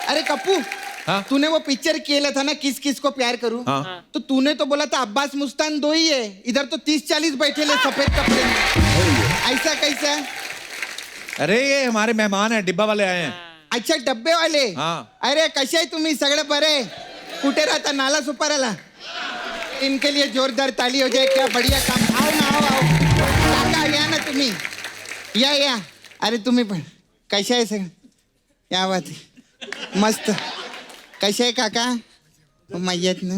अरे कप्पू, हाँ? तूने वो पिक्चर किया था ना, किस किस को प्यार करूं। हाँ। तो तूने तो बोला था अब्बास मुस्तान दो ही है, इधर तो 30-40 बैठे ले सफेद कपड़े में। ऐसा कैसा? अरे ये हमारे मेहमान हैं, डिब्बा वाले आए हैं। अच्छा, डब्बे वाले। हाँ। अरे कसे आहे तुम्ही सगळे बरे? कुठे राहता? नाला सुपाराला? इनके लिए जोरदार ताली हो जाए, क्या बढ़िया काम। आओ ना, आओ काका, या ना तुम्ही, या। अरे तुम्ही पण कशा आहे सगळं? या बात आहे, मस्त. कशा आहे काका? मय्यत ना.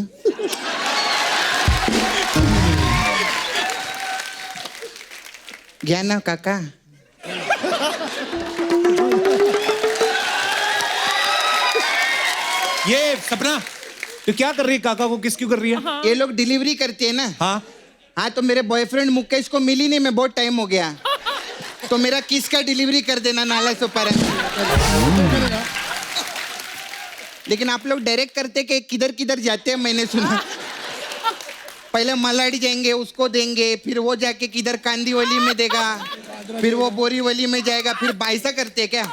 घ्या ना काका. ये सपना, तू क्या कर रही है? काका को किस क्यों कर रही है? ये लोग डिलीवरी करते हैं ना। हाँ। हाँ, तो मेरे बॉयफ्रेंड मुकेश को मिली नहीं, मैं बहुत टाइम हो गया, तो मेरा किस का डिलीवरी कर देना नाला सुपर। लेकिन आप लोग डायरेक्ट करते कि किधर किधर जाते हैं, मैंने सुना। पहले मलाडी जाएंगे, उसको देंगे, फिर वो जाके किधर कांदीवली में देगा, फिर वो बोरीवली में जाएगा, फिर ऐसा करते क्या?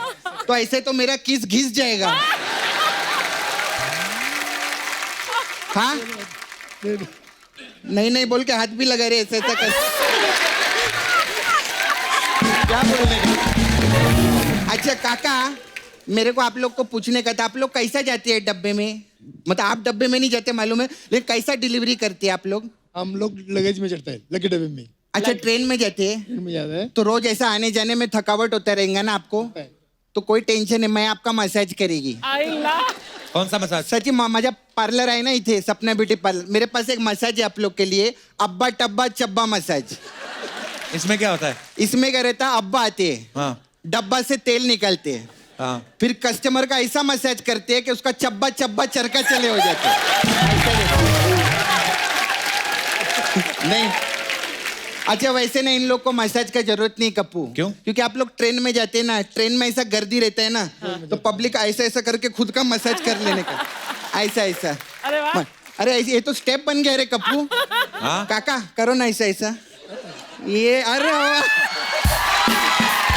तो ऐसे तो मेरा किस घिस जाएगा। हाँ, नहीं बोल के हाथ भी लगा रहे, ऐसा कर। क्या बोलने का? अच्छा काका, मेरे को आप लोग को पूछने का था, आप लोग कैसा जाते हैं डब्बे में? मतलब आप डब्बे में नहीं जाते मालूम है, लेकिन कैसा डिलीवरी करते हैं आप लोग? हम लोग लगेज में चढ़ते हैं, लकी डब्बे में। अच्छा, ट्रेन में जाते हैं? ट्रेन में जाते हैं तो रोज ऐसा आने जाने में थकावट होता रहेगा ना आपको? तो कोई टेंशन है, मैं आपका मसाज करेगी। कौन सा मसाज? सची माझा पार्लर आहे ना इथे, सपना ब्यूटी पार्लर, मेरे पास एक मसाज है आप लोग के लिए, अब्बा टब्बा चब्बा मसाज। इसमें क्या होता है? इसमें क्या रहता है, अब्बा आते हैं, हाँ। डब्बा से तेल निकालते हैं, हाँ। फिर कस्टमर का ऐसा मसाज करते हैं कि उसका चब्बा चब्बा चरका चले हो जाते हैं। नहीं, अच्छा वैसे ना इन लोग को मसाज का जरूरत नहीं कप्पू। क्यों? क्योंकि आप लोग ट्रेन में जाते हैं ना, ट्रेन में ऐसा गर्दी रहता है ना, तो पब्लिक ऐसा ऐसा करके खुद का मसाज कर लेने का, ऐसा। अरे वाह। अरे ये तो स्टेप बन गया रे कप्पू। हाँ? काका करो ना ऐसा। ये अरे वाह,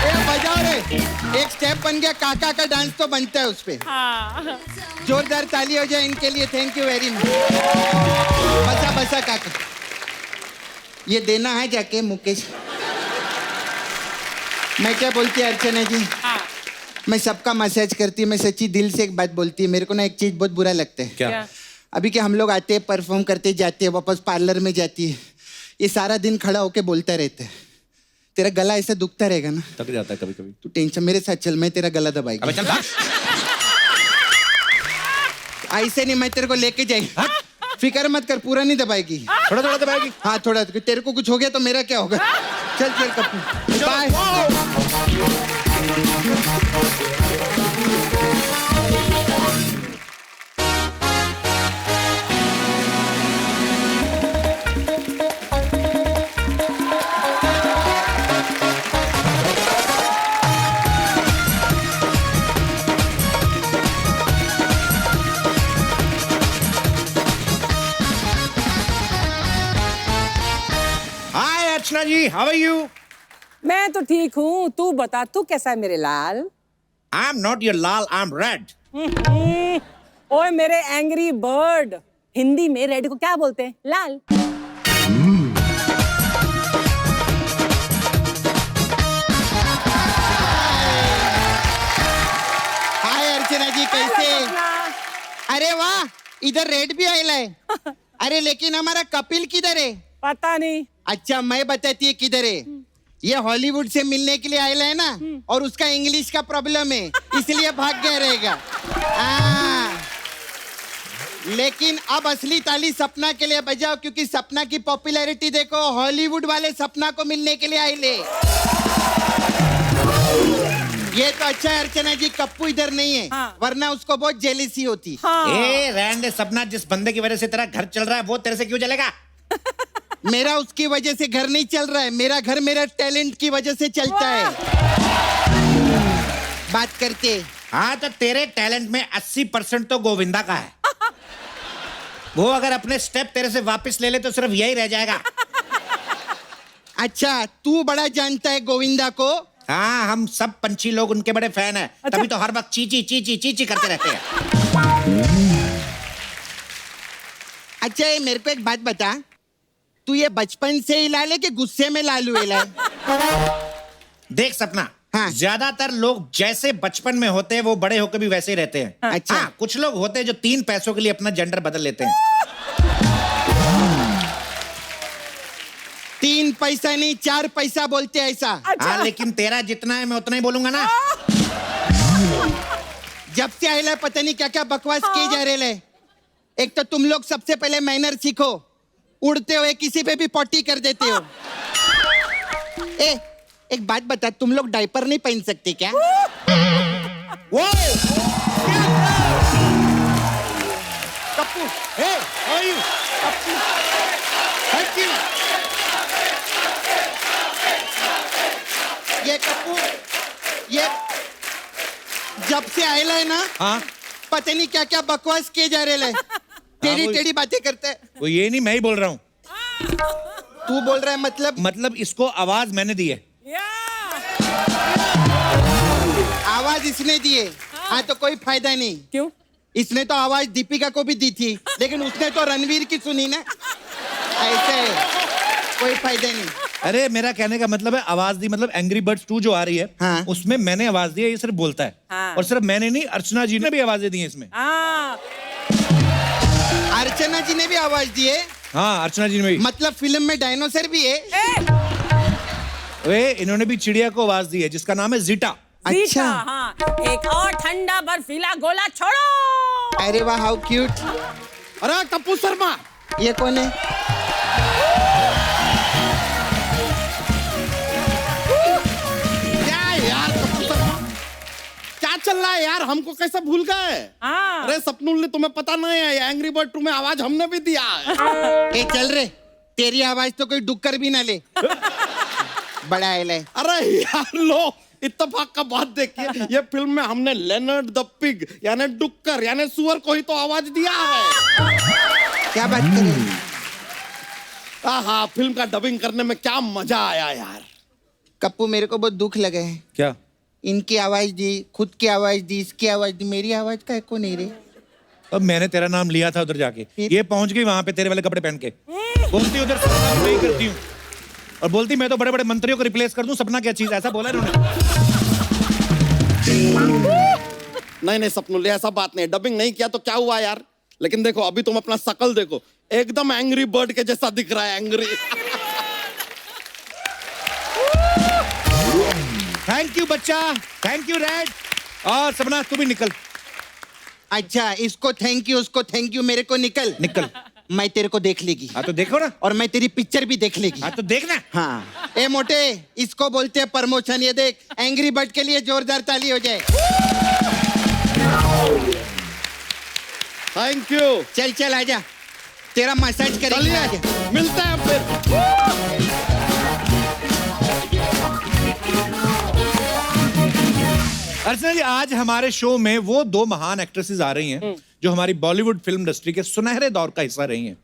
ए बजाओ रे, एक स्टेप बन गया, काका का डांस तो बनता है उस पे। हाँ। जोरदार ताली हो जाए इनके लिए, थैंक यू वेरी मच। बसा काका, ये देना है जाके मुकेश। मैं क्या बोलती है अर्चना जी, मैं सबका मसाज करती, मैं सच्ची दिल से एक बात बोलती है, मेरे को ना एक चीज बहुत बुरा लगता है। क्या? अभी कि हम लोग आते हैं, परफॉर्म करते जाते हैं, वापस पार्लर में जाती है, ये सारा दिन खड़ा होके बोलता रहता है, तेरा गला ऐसा दुखता रहेगा ना, थक जाता है कभी कभी। तू टेंशन, मेरे साथ चल, मैं तेरा गला दबाएगी। अबे चल भाग। ऐसे नहीं, मैं तेरे को लेके जाएगी, फिक्र मत कर, पूरा नहीं दबाएगी, थोड़ा थोड़ा दबाएगी। हाँ थोड़ा, तेरे को कुछ हो गया तो मेरा क्या होगा। चल Kappu, bye. Hi Archana ji, how are you? मैं तो ठीक हूँ, तू बता, तू कैसा है मेरे लाल? I am not your lal, I am red. ओए मेरे एंग्री बर्ड, हिंदी में रेड को क्या बोलते हैं? लाल। हाय अर्चना जी, कैसे? अरे वाह, इधर रेड भी आयला है। अरे लेकिन हमारा कपिल किधर है? पता नहीं। अच्छा मैं बताती है किधर है। ये हॉलीवुड से मिलने के लिए आयला है ना, और उसका इंग्लिश का प्रॉब्लम है, इसलिए भाग गया रहेगा। लेकिन अब असली ताली सपना के लिए बजाओ, क्योंकि सपना की पॉपुलैरिटी देखो, हॉलीवुड वाले सपना को मिलने के लिए आयले। ये तो अच्छा है अर्चना जी, कप्पू इधर नहीं है, हाँ। वरना उसको बहुत जेलिसी होती। हाँ। ए रहने दे सपना, जिस बंदे की वजह से तेरा घर चल रहा है वो तेरे से क्यों चलेगा? मेरा उसकी वजह से घर नहीं चल रहा है, मेरा घर मेरा टैलेंट की वजह से चलता है। बात करते। हाँ तो तेरे टैलेंट में 80% तो गोविंदा का है। वो अगर अपने स्टेप तेरे से वापस ले ले तो सिर्फ यही रह जाएगा। अच्छा, तू बड़ा जानता है गोविंदा को। हाँ, हम सब पंछी लोग उनके बड़े फैन हैं। अच्छा। तभी तो हर वक्त चीची चीची चीची करते रहते हैं। अच्छा ये मेरे को एक बात बता, तू ये बचपन से ही लाल है कि गुस्से में लालू है? देख सपना, हाँ। ज्यादातर लोग जैसे बचपन में होते हैं वो बड़े होकर भी वैसे ही रहते हैं। अच्छा। हाँ, कुछ लोग होते हैं जो 3 पैसों के लिए अपना जेंडर बदल लेते हैं। 3 पैसा नहीं 4 पैसा बोलते हैं ऐसा। अच्छा। हाँ, लेकिन तेरा जितना है मैं उतना ही बोलूंगा ना। जब से आए पता नहीं क्या क्या बकवास किए जा रहे ले। एक तो तुम लोग सबसे पहले मैनर सीखो, उड़ते हुए किसी पे भी पॉटी कर देते हो। एक बात बता, तुम लोग डायपर नहीं पहन सकते क्या? वो Kappu, hey, how are you? Kappu, thank you. ये कपूर, ये जब से आएला है ना, हाँ, पता नहीं क्या क्या बकवास किए जा रहे ले। टेढ़ी वो- टेढ़ी बातें करते हैं। वो ये नहीं, मैं ही बोल रहा हूँ। तू बोल रहा है मतलब इसको आवाज मैंने दी है। आवाज इसने दिए। हाँ तो कोई फायदा नहीं। क्यों? इसने तो आवाज दीपिका को भी दी थी, लेकिन उसने तो रणवीर की सुनी ना। ऐसे कोई फायदा नहीं। अरे मेरा कहने का मतलब है आवाज दी, मतलब एंग्री बर्ड्स 2 जो आ रही है, हाँ। उसमें मैंने आवाज दी है, ये सिर्फ बोलता है। हाँ। और सिर्फ मैंने नहीं, अर्चना जी ने भी आवाजें दी हैं इसमें। हाँ, अर्चना जी ने भी आवाज दी है, हाँ, अर्चना जी ने भी। मतलब फिल्म में डायनासोर भी है। वे इन्होंने भी चिड़िया को आवाज दी है जिसका नाम है जीटा। अच्छा। हाँ, एक और ठंडा बर्फीला गोला छोड़ो। अरे वाह, हाउ क्यूट। अरे कप्पू शर्मा, ये कौन है? क्या है यार कप्पू शर्मा? क्या चल रहा है यार? हमको कैसे भूल गए? हाँ। अरे सपनुल ने तुम्हें पता नहीं है, एंग्री बर्ड 2 में आवाज हमने भी दिया है। ए चल रे, तेरी आवाज तो कोई डुक्कर भी ना ले। बड़ा है। अरे यार लो, इत्तेफाक का बात देखिए, ये फिल्म में हमने लेनर्ड द पिग यानी डुक्कर यानी सुअर को ही तो आवाज दिया है। क्या बात कर रहे हैं? हाँ, फिल्म का डबिंग करने में क्या मजा आया यार। कप्पू मेरे को बहुत दुख लगा है। क्या? इनकी आवाज दी, खुद की आवाज दी, इसकी आवाज दी, मेरी आवाज का एको नहीं रे। अब मैंने तेरा नाम लिया था उधर जाके, फिर? ये पहुंच गई वहां पे तेरे वाले कपड़े पहन के, बोलती उधर सपना मैं ही करती हूँ, और बोलती मैं तो बड़े बड़े मंत्रियों को रिप्लेस कर दूं। सपना क्या चीज, ऐसा बोला इन्होंने। नहीं सपनुल, ऐसा बात नहीं, डबिंग नहीं किया तो क्या हुआ यार। लेकिन देखो अभी तुम अपना शकल देखो, एकदम एंग्री बर्ड के जैसा दिख रहा है, एंग्री। थैंक यू बच्चा, थैंक यू रेड। और सपना तू भी निकल। अच्छा, इसको थैंक यू, उसको थैंक यू, मेरे को निकल। निकल। मैं तेरे को देख लेगी। हाँ तो देखो ना, और मैं तेरी पिक्चर भी देख लेगी। हाँ तो देखना। हाँ। ए मोटे, इसको बोलते हैं प्रमोशन। ये देख, एंग्री बर्ड के लिए जोरदार ताली हो जाए। Thank you. चल चल आजा, तेरा मसाज करेंगे। चलिए आजा। मिलते हैं फिर। अर्चना जी, आज हमारे शो में वो 2 महान एक्ट्रेसेस आ रही हैं जो हमारी बॉलीवुड फिल्म इंडस्ट्री के सुनहरे दौर का हिस्सा रही हैं,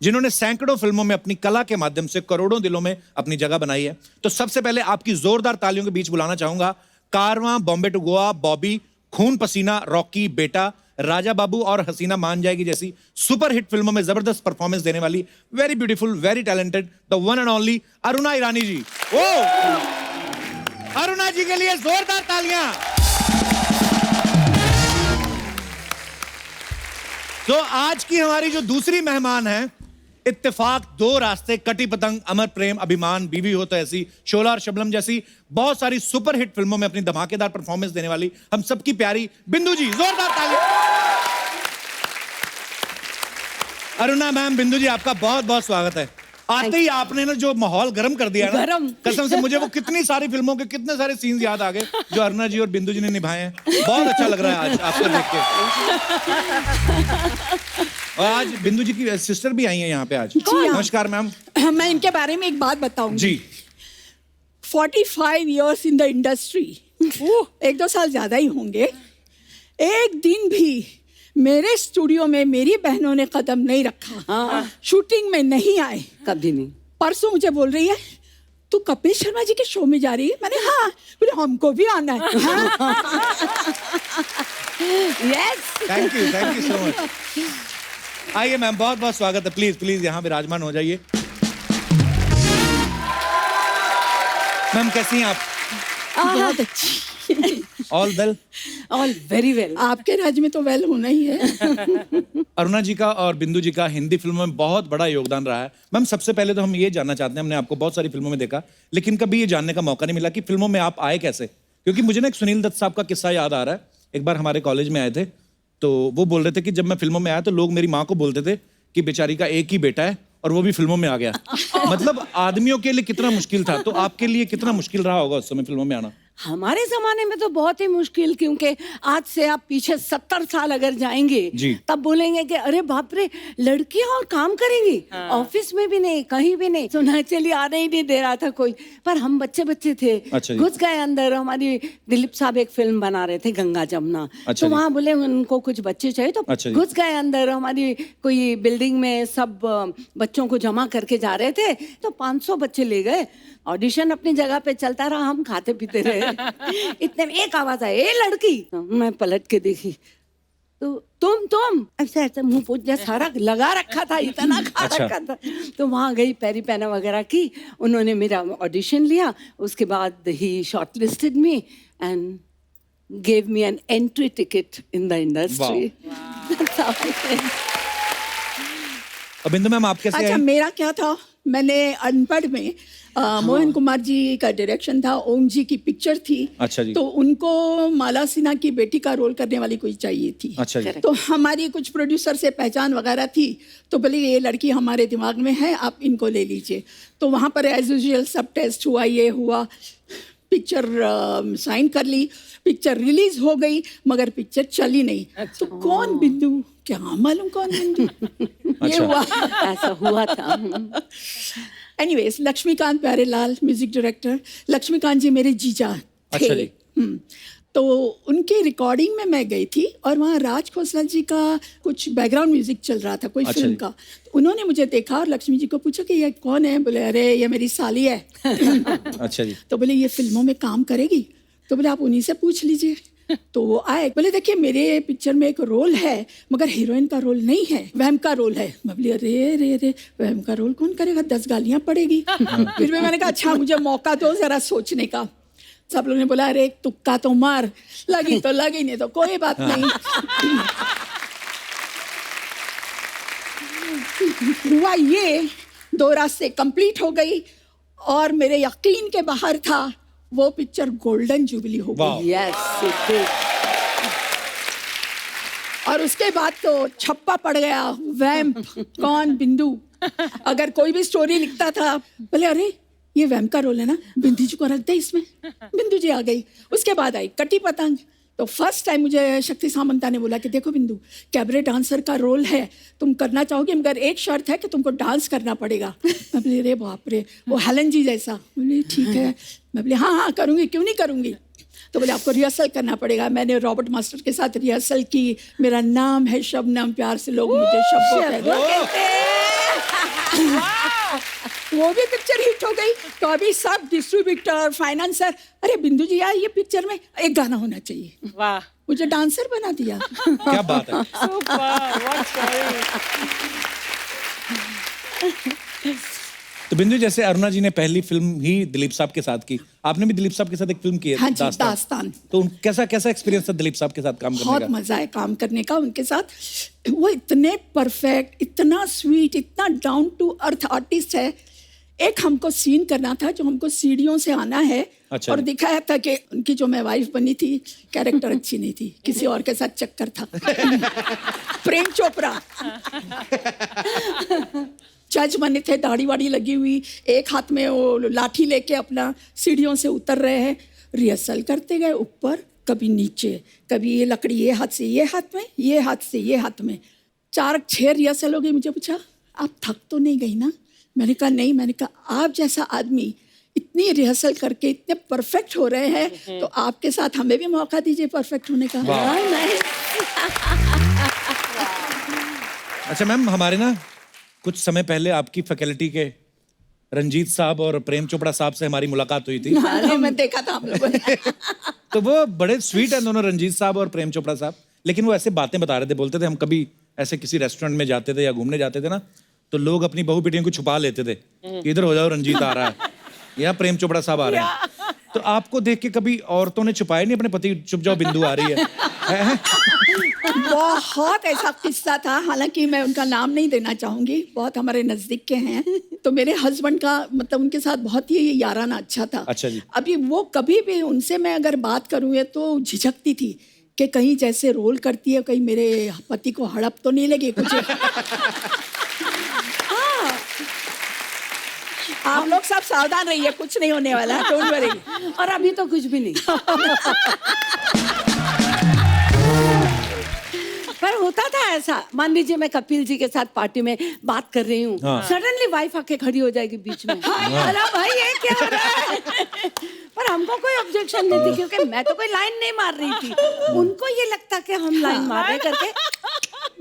जिन्होंने सैकड़ों फिल्मों में अपनी कला के माध्यम से करोड़ों दिलों में अपनी जगह बनाई है। तो सबसे पहले आपकी जोरदार तालियों के बीच बुलाना चाहूंगा कारवां, बॉम्बे टू गोवा, बॉबी, खून पसीना, रॉकी, बेटा, राजा बाबू और हसीना मान जाएगी जैसी सुपरहिट फिल्मों में जबरदस्त परफॉर्मेंस देने वाली very beautiful, very talented, the one and only Aruna Irani ji. ओ अरुणा जी के लिए जोरदार तालियां। तो आज की हमारी जो दूसरी मेहमान है, इत्तेफाक, 2 रास्ते, कटी पतंग, अमर प्रेम, अभिमान, बीवी हो तो ऐसी, शोला और शबनम जैसी बहुत सारी सुपरहिट फिल्मों में अपनी धमाकेदार परफॉर्मेंस देने वाली हम सबकी प्यारी बिंदु जी। जोरदार ताली। अरुणा मैम, बिंदु जी, आपका बहुत बहुत स्वागत है। आते ही आपने ना जो माहौल गर्म कर दिया ना, गरम। कसम से मुझे वो कितनी सारी फिल्मों के कितने सारे सीन्स याद आ गए जो अरुणा जी और बिंदु जी ने निभाए हैं। बहुत अच्छा लग रहा है आज आपको देख के। और आज बिंदु जी की सिस्टर भी आई हैं यहाँ पे आज। नमस्कार मैम। मैं इनके बारे में एक बात बताऊंगी। जी। 45 years इन द इंडस्ट्री, 1-2 साल ज्यादा ही होंगे। एक दिन भी मेरे स्टूडियो में मेरी बहनों ने कदम नहीं रखा। शूटिंग में नहीं आए कभी नहीं। परसों मुझे बोल रही है तू कपिल शर्मा जी के शो में जा रही है? मैंने हाँ। बोले हमको भी आना है। Yes thank you so much. आइए मैम, बहुत बहुत स्वागत है। प्लीज प्लीज यहाँ विराजमान हो जाइए। मैम कैसी हैं आप? बहुत अच्छी। All well? All very well. आपके राज्य में तो वेल होना ही है। अरुणा जी का और बिंदु जी का हिंदी फिल्मों में बहुत बड़ा योगदान रहा है। मैम सबसे पहले तो हम ये जानना चाहते हैं, हमने आपको बहुत सारी फिल्मों में देखा, लेकिन कभी ये जानने का मौका नहीं मिला कि फिल्मों में आप आए कैसे। क्योंकि मुझे ना एक सुनील दत्त साहब का किस्सा याद आ रहा है। एक बार हमारे कॉलेज में आए थे, तो वो बोल रहे थे कि जब मैं फिल्मों में आया तो लोग मेरी माँ को बोलते थे कि बेचारी का एक ही बेटा है और वो भी फिल्मों में आ गया। मतलब आदमियों के लिए कितना मुश्किल था, तो आपके लिए कितना मुश्किल रहा होगा उस समय फिल्मों में आना? हमारे जमाने में तो बहुत ही मुश्किल, क्योंकि आज से आप पीछे 70 साल अगर जाएंगे जी। तब बोलेंगे कि अरे बाप रे, लड़कियां और काम करेंगी। ऑफिस में भी नहीं, कहीं भी नहीं। तो नेचुरली आने ही नहीं दे रहा था कोई, पर हम बच्चे बच्चे थे। अच्छा जी। घुस गए अंदर। हमारी दिलीप साहब एक फिल्म बना रहे थे, गंगा जमुना। अच्छा तो जी। वहाँ बोले उनको कुछ बच्चे चाहिए, तो अच्छा जी। घुस गए अंदर। हमारी कोई बिल्डिंग में सब बच्चों को जमा करके जा रहे थे, तो 500 बच्चे ले गए। ऑडिशन अपनी जगह पे चलता रहा, हम खाते पीते रहे। इतने में एक आवाज आई, ए लड़की। मैं पलट के देखी तो तुम ऐसे ऐसे मुंह पोछ जैसा सारा लगा रखा था, इतना खा अच्छा। रखा था। तो वहां गई, पैरी पैना वगैरह की, उन्होंने मेरा ऑडिशन लिया। उसके बाद ही shortlisted me and gave me an entry ticket in the industry. That's how I think. अब बिंदु मैम आप कैसे अच्छा, आए? मेरा क्या था, मैंने अनपढ़ में मोहन कुमार जी का डायरेक्शन था, ओम जी की पिक्चर थी। अच्छा जी। तो उनको माला सिन्हा की बेटी का रोल करने वाली कोई चाहिए थी। अच्छा जी। तो हमारी कुछ प्रोड्यूसर से पहचान वगैरह थी, तो बोले ये लड़की हमारे दिमाग में है, आप इनको ले लीजिए। तो वहाँ पर एज यूजुअल सब टेस्ट हुआ, ये हुआ, पिक्चर साइन कर ली, पिक्चर रिलीज हो गई, मगर पिक्चर चली नहीं। तो कौन बिंदु, क्या मालूम कौन बिंदु। ये हुआ। ऐसा हुआ था। Anyways, Laxmikant Pyarelal music director, Laxmikant ji मेरे जीजा थे। अच्छा जी। तो उनकी रिकॉर्डिंग में मैं गई थी, और वहाँ राज खोसला जी का कुछ बैकग्राउंड म्यूजिक चल रहा था, कोई अच्छा फिल्म जी। का। तो उन्होंने मुझे देखा और लक्ष्मी जी को पूछा कि ये कौन है। बोले अरे ये मेरी साली है। अच्छा जी। तो बोले ये फिल्मों में काम करेगी। तो बोले आप उन्हीं से पूछ लीजिए। तो वो आए, बोले देखिए मेरे पिक्चर में एक रोल है, मगर हीरोइन का रोल नहीं है, वहम का रोल है। मैं बोली अरे रे रे, वहम का रोल कौन करेगा, 10 गालियां पड़ेगी। फिर भी मैंने कहा अच्छा मुझे मौका दो जरा सोचने का। सब लोगों ने बोला अरे एक तुक्का तो मार, लगी तो लगी, नहीं तो कोई बात नहीं। हुआ ये, 2 रास्ते कंप्लीट हो गई, और मेरे यकीन के बाहर था, वो पिक्चर गोल्डन जुबली हो वाह। गई। Yes, it did. और उसके बाद तो छप्पा पड़ गया, वैम्प कौन बिंदु। अगर कोई भी स्टोरी लिखता था, बोले अरे ये वैम्प का रोल है ना, बिंदु जी को रख दे इसमें। बिंदु जी आ गई। उसके बाद आई कटी पतंग। तो फर्स्ट टाइम मुझे शक्ति सामंता ने बोला कि देखो बिंदु, कैबरे डांसर का रोल है, तुम करना चाहोगे, मगर एक शर्त है कि तुमको डांस करना पड़ेगा। मैं बोली अरे बाप रे, वो हेलन जी जैसा। बोली ठीक है। मैं बोली हाँ हाँ करूँगी, क्यों नहीं करूँगी। तो बोले आपको रिहर्सल करना पड़ेगा। मैंने रॉबर्ट मास्टर के साथ रिहर्सल की। मेरा नाम है शबनम, प्यार से लोग मुझे शब्बो कहते हैं। वो भी पिक्चर हिट हो गई। तो अभी सब डिस्ट्रीब्यूटर, फाइनेंसर, अरे बिंदु जी यार ये पिक्चर में एक गाना होना चाहिए। वाह, मुझे डांसर बना दिया। क्या बात है। Super, what story. तो बिंदु जैसे अरुणा जी ने पहली फिल्म ही दिलीप साहब के साथ की, आपने भी दिलीप साहब के साथ एक फिल्म की है, हाँ जी, दास्तान। तो कैसा कैसा एक्सपीरियंस था दिलीप साहब के साथ काम करने बहुत का? मजा है काम करने का उनके साथ। वो इतने परफेक्ट, इतना स्वीट, इतना डाउन टू अर्थ आर्टिस्ट है। एक हमको सीन करना था जो हमको सीढ़ियों से आना है। अच्छा। और दिखाया था कि उनकी जो मैं वाइफ बनी थी, कैरेक्टर अच्छी नहीं थी, किसी और के साथ चक्कर था। प्रेम चोपड़ा। जज बने थे, दाढ़ी वाड़ी लगी हुई, एक हाथ में वो लाठी लेके अपना सीढ़ियों से उतर रहे हैं। रिहर्सल करते गए, ऊपर कभी नीचे, कभी ये लकड़ी ये हाथ से ये हाथ में, ये हाथ से ये हाथ में। 4-6 रिहर्सल हो गई। मुझे पूछा आप थक तो नहीं गई ना। मैंने कहा नहीं। मैंने कहा आप जैसा आदमी इतनी रिहर्सल करके इतने परफेक्ट हो रहे हैं, तो आपके साथ हमें भी मौका दीजिए परफेक्ट होने का। अच्छा मैम, हमारे ना कुछ समय पहले आपकी फैकल्टी के रंजीत साहब और प्रेम चोपड़ा साहब से हमारी मुलाकात हुई थी। हाँ, मैं देखा था हम लोगों ने। तो वो बड़े स्वीट हैं दोनों, रंजीत साहब और प्रेम चोपड़ा साहब। लेकिन वो ऐसे बातें बता रहे थे, बोलते थे हम कभी ऐसे किसी रेस्टोरेंट में जाते थे या घूमने जाते थे ना, तो लोग अपनी बहू बेटियों को छुपा लेते थे कि इधर हो जाओ, रंजीत आ रहा है या प्रेम चोपड़ा साहब आ रहे हैं। तो आपको देख के कभी औरतों ने छुपाए नहीं अपने पति, चुप जाओ बिंदु आ रही है? बहुत ऐसा किस्सा था, हालांकि मैं उनका नाम नहीं देना चाहूंगी, बहुत हमारे नजदीक के हैं। तो मेरे हस्बैंड का मतलब उनके साथ बहुत ही याराना अच्छा था। अच्छा जी। अभी वो कभी भी उनसे मैं अगर बात करूँ ये तो झिझकती थी कि कहीं जैसे रोल करती है, कहीं मेरे पति को हड़प तो नहीं लगी कुछ। हाँ। आप लोग सब सावधान रहिए, कुछ नहीं होने वाला, डोंट वरी। और अभी तो कुछ भी नहीं। पर होता था ऐसा, मान लीजिए मैं कपिल जी के साथ पार्टी में बात कर रही हूँ, हाँ। सडनली वाइफ आके खड़ी हो जाएगी बीच में। अरे भाई ये क्या हो रहा है? पर हमको कोई ऑब्जेक्शन नहीं थी, क्योंकि मैं तो कोई लाइन नहीं मार रही थी। उनको ये लगता कि हम लाइन मार रहे करके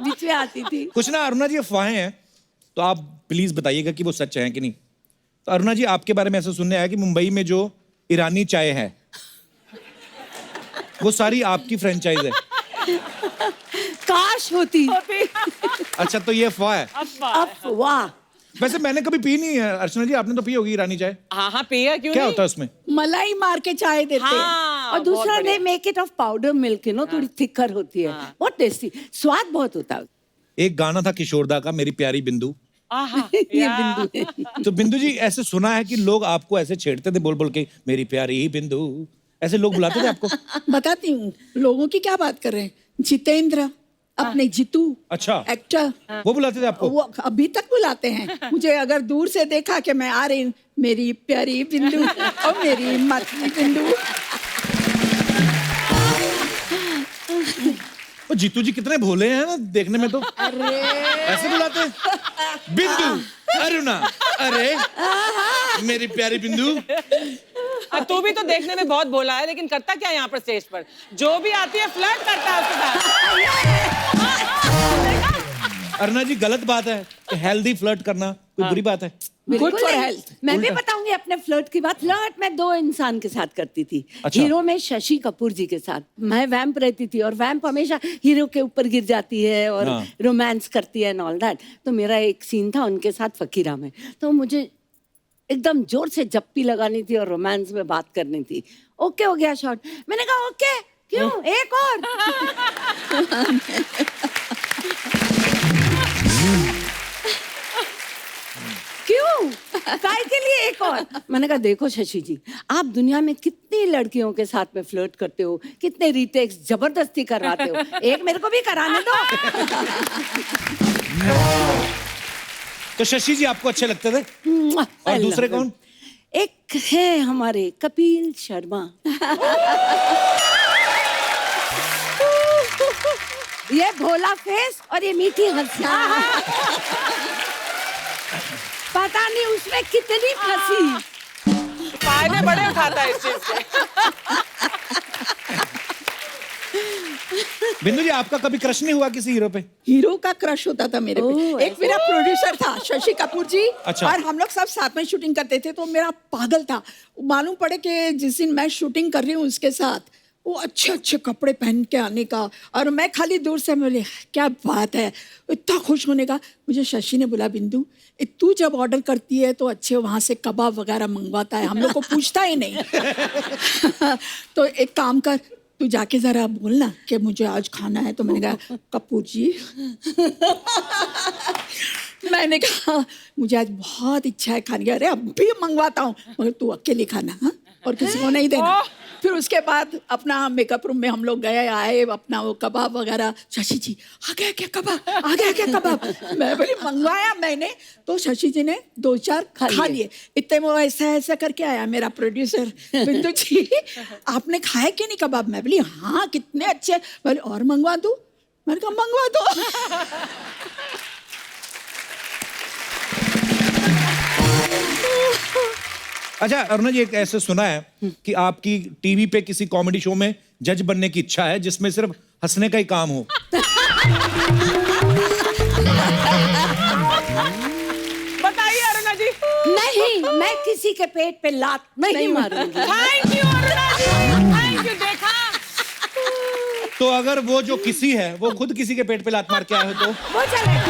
बीच में आती थी। कुछ ना अरुणा जी अफवाहें हैं, तो आप प्लीज बताइएगा कि वो सच है कि नहीं। तो अरुणा जी आपके बारे में ऐसा सुनने आया कि मुंबई में जो ईरानी चाय है वो सारी आपकी फ्रेंचाइज है। काश होती। अच्छा, तो ये अफवाह है। अफवाह। वैसे मैंने कभी पी नहीं है। अर्चना जी आपने तो पी होगी ईरानी चाय। हाँ हाँ पिया, क्यों क्या नहीं? होता है उसमें? मलाई मार के चाय देते हैं। हाँ, और दूसरा बहुत दे बढ़िया। Make it of powder milk, you know, थोड़ी थिकर होती है, बहुत टेस्टी, स्वाद बहुत होता है। एक गाना था किशोरदा का, मेरी प्यारी बिंदु। आहा, ये या। बिंदु है। तो बिंदु जी ऐसे सुना है कि लोग आपको ऐसे छेड़ते थे बोल बोल के, मेरी प्यारी बिंदु, ऐसे लोग बुलाते थे आपको? बताती हूँ, लोगों की क्या बात कर रहे हैं। जितेंद्र, अपने जीतू, अच्छा। एक्टर, वो बुलाते थे आपको? वो अभी तक बुलाते हैं मुझे। अगर दूर से देखा कि मैं आ रही हूँ, मेरी प्यारी बिंदु और मेरी मतली बिंदु। वो जीतू जी कितने भोले हैं ना देखने में तो। ऐसे बुलाते हैं, बिंदु, अरुणा, अरे मेरी प्यारी बिंदु। तू भी तो देखने में बहुत भोला है, लेकिन करता क्या है यहाँ पर स्टेज पर? जो भी आती है फ्लर्ट करता है उसके साथ। अरुणा जी गलत बात है कि हेल्दी फ्लर्ट करना कोई बुरी बात है? बिल्कुल Good for नहीं। health. मैं भी बताऊंगी अपने फ्लर्ट की बात। फ्लर्ट मैं 2 इंसान के साथ करती थी। अच्छा। हीरो में शशि कपूर जी के साथ। मैं वैम्प रहती थी और वैम्प हमेशा हीरो के ऊपर गिर जाती है और हाँ। रोमांस करती है एंड ऑल दैट। तो मेरा एक सीन था उनके साथ फकीरा में, तो मुझे एकदम जोर से जप्पी लगानी थी और रोमांस में बात करनी थी। ओके हो गया शॉट, मैंने कहा ओके क्यों, एक और। क्यों, काय के लिए एक और? मैंने कहा देखो शशि जी, आप दुनिया में कितनी लड़कियों के साथ में फ्लर्ट करते हो, कितने रीटेक्स जबरदस्ती करवाते हो, एक मेरे को भी कराने दो। तो शशि जी आपको अच्छे लगते थे? और I दूसरे love कौन? him. एक है हमारे कपिल शर्मा। ये भोला फेस और ये मीठी हंसियां। पता नहीं उसमें कितनी फंसी। फायदे बड़े उठाता है इस चीज से। बिंदु जी आपका कभी क्रश नहीं हुआ किसी हीरो पे? हीरो का क्रश होता था मेरे पे। ओह, एक मेरा प्रोड्यूसर था शशि कपूर जी। अच्छा। और हम लोग सब साथ में शूटिंग करते थे, तो मेरा पागल था। मालूम पड़े कि जिस दिन मैं शूटिंग कर रही हूँ उसके साथ, वो अच्छे अच्छे कपड़े पहन के आने का, और मैं खाली दूर से बोले क्या बात है, इतना खुश होने का। मुझे शशि ने बोला बिंदु, तू जब ऑर्डर करती है तो अच्छे वहाँ से कबाब वगैरह मंगवाता है, हम लोग को पूछता ही नहीं। तो एक काम कर, तू जाके जरा बोलना कि मुझे आज खाना है। तो मैंने कहा कपूर जी, मैंने कहा मुझे आज बहुत इच्छा है खाने की। अरे अभी मंगवाता हूँ, मगर तू अकेले खाना, हाँ, और किसी को नहीं देना। फिर उसके बाद अपना मेकअप रूम में हम लोग गए आए, अपना वो कबाब वगैरह। शशि जी आ गया क्या कबाब, आ गया क्या कबाब? मैं बोली मंगवाया मैंने, तो शशि जी ने 2-4 खा लिए। इतने वो ऐसा ऐसा करके आया मेरा प्रोड्यूसर, बिंदु जी आपने खाया कि नहीं कबाब? मैं बोली हाँ कितने अच्छे। बोले और मंगवा दूं? मैंने कहा मंगवा दो। अच्छा अरुणा जी, एक ऐसे सुना है कि आपकी टीवी पे किसी कॉमेडी शो में जज बनने की इच्छा है जिसमें सिर्फ हंसने का ही काम हो। बताइए अरुणा जी। नहीं किसी के पेट पे लात नहीं मारूंगी। Thank you Aruna ji, thank you. देखा, तो अगर वो जो किसी है वो खुद किसी के पेट पे लात मार के आए हो तो वो चलेगा।